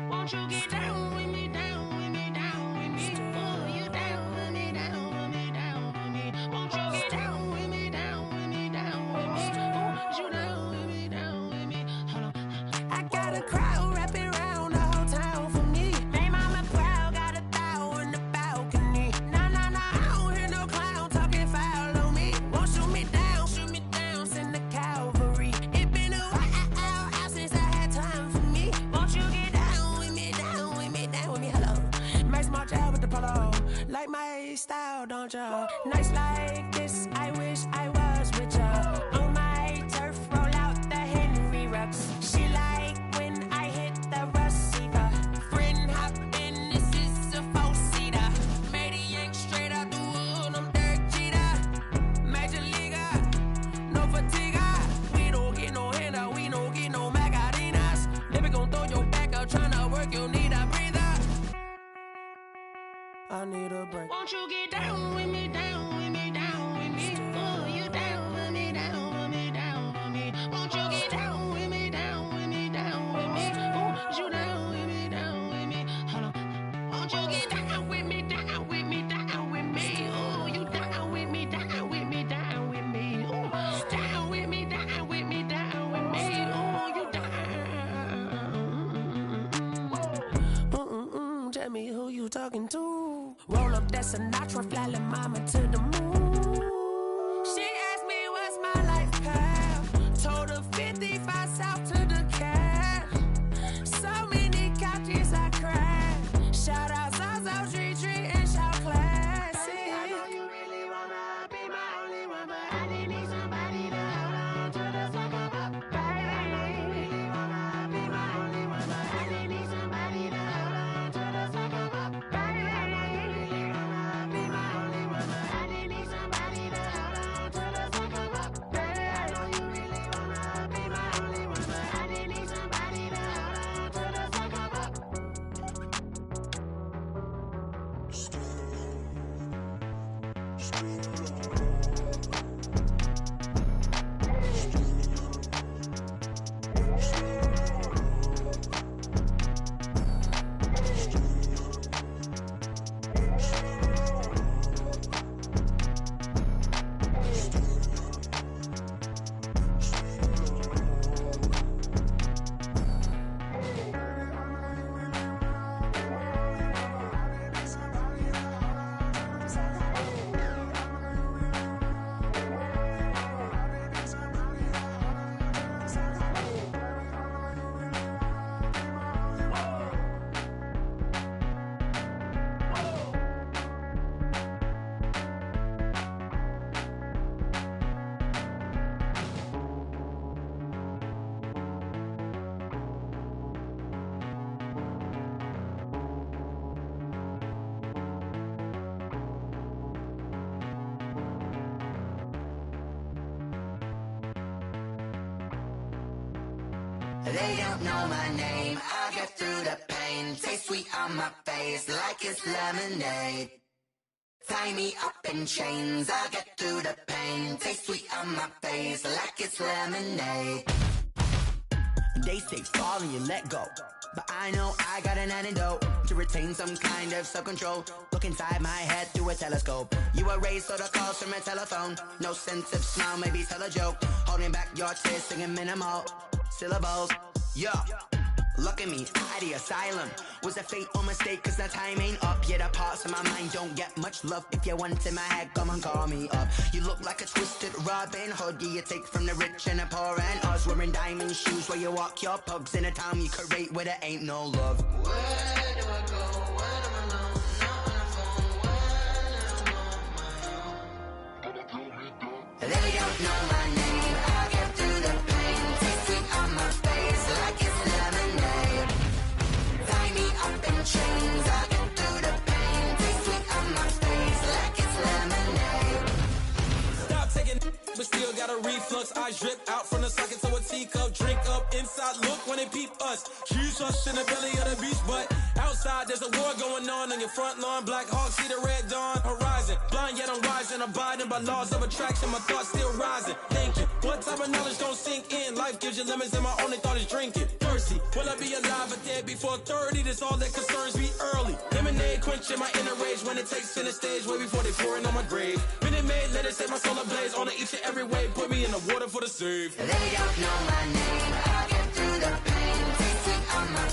Won't you get down with me, down with me, down with me? Oh, you down with me, down with me, down with me. Won't you get down with me, down with me, down with me? Oh, you down with me, down with me? Hold on. I got a crowd wrapping around the whole town for me. May mama proud, got a thou in the balcony. Nah, nah, nah, I don't hear no clown talking foul on me. Won't shoot me down, send the cavalry. It been a while since I had time for me. Won't you get down with me, down with me, down with me? Hello. Max my job with the polo. Like my style, don't ya? Nights like this, I wish I was with ya. On my turf, roll out the Henry Rux. She like when I hit the receiver. Friend hop in, this is a four-seater. Made a yank straight out the wood, I'm Derek Jeter. Major leaguer, no fatigue. We don't get no handout, we don't get no Macarinas. Never gon' throw your back out, tryna work, you need a breather. I need a break. Won't you get down with me, down with me, down with me? Oh, you down with me, down with me, down with me? Won't you get down with me, down with me, down with me? Oh, you down with me, down with me? Hold on. Won't you get down with me, down with me, down with me? Oh, you down with me, down with me, down with me? Oh, down with me, down with me, down with me? Oh, you down. Tell me who you talking to. Roll up that Sinatra, fly la mama to the moon. She asked me what's my life path. Told her 55 south to the cat. So many couches I cried. Shout out Zaza, Tree, and shout classy. I know you really wanna be my only one, but I didn't need somebody to hold on to the second up. Baby, I know you really wanna be my only one, but I didn't need somebody to hold on to the second up. Baby, I know you really wanna be my only one, but I didn't need somebody to They don't know my name, I get through the pain. Taste sweet on my face like it's lemonade. Tie me up in chains, I get through the pain. Taste sweet on my face like it's lemonade. They say fall and you let go, but I know I got an antidote to retain some kind of self-control. Look inside my head through a telescope. You erase all the calls from a telephone. No sense of smile, maybe tell a joke. Holding back your tears, singing minimal syllables. Yeah, look at me, at the asylum. Was a fate or mistake, cause the time ain't up. Yeah, the parts of my mind don't get much love. If you want in my head, come and call me up. You look like a twisted Robin Hood. Yeah, you take from the rich and the poor and us. Wearing diamond shoes where you walk your pugs. In a town you create where there ain't no love. Where do I go? When I'm alone? Not on the phone. When I'm on my own. They don't know my name. I get through the pain. Taste sweet on my face like it's lemonade. Tie me up in chains. I get through the pain. Taste sweet on my face like it's lemonade. Stop taking but still got a reflux. Eyes drip out from the socket to a teacup. Drink up inside, look when they peep us. Choose us in the belly of the beach, but outside there's a war going on your front lawn. Black Hawk see the red dawn horizon. Blind yet I'm rising, abiding by laws of attraction. My thoughts still rising. Thinking, what type of knowledge gon' sink in? Life gives you lemons and my only thought is drinking. Thirsty, will I be alive or dead before 30? That's all that concerns me early. Lemonade quenching my inner rage when it takes center stage way before they pour it on my grave. Minute Maid, let it set my soul ablaze on each and every way. Put me in the water for the save. They don't know my name. I get through the pain. Taste sweet on my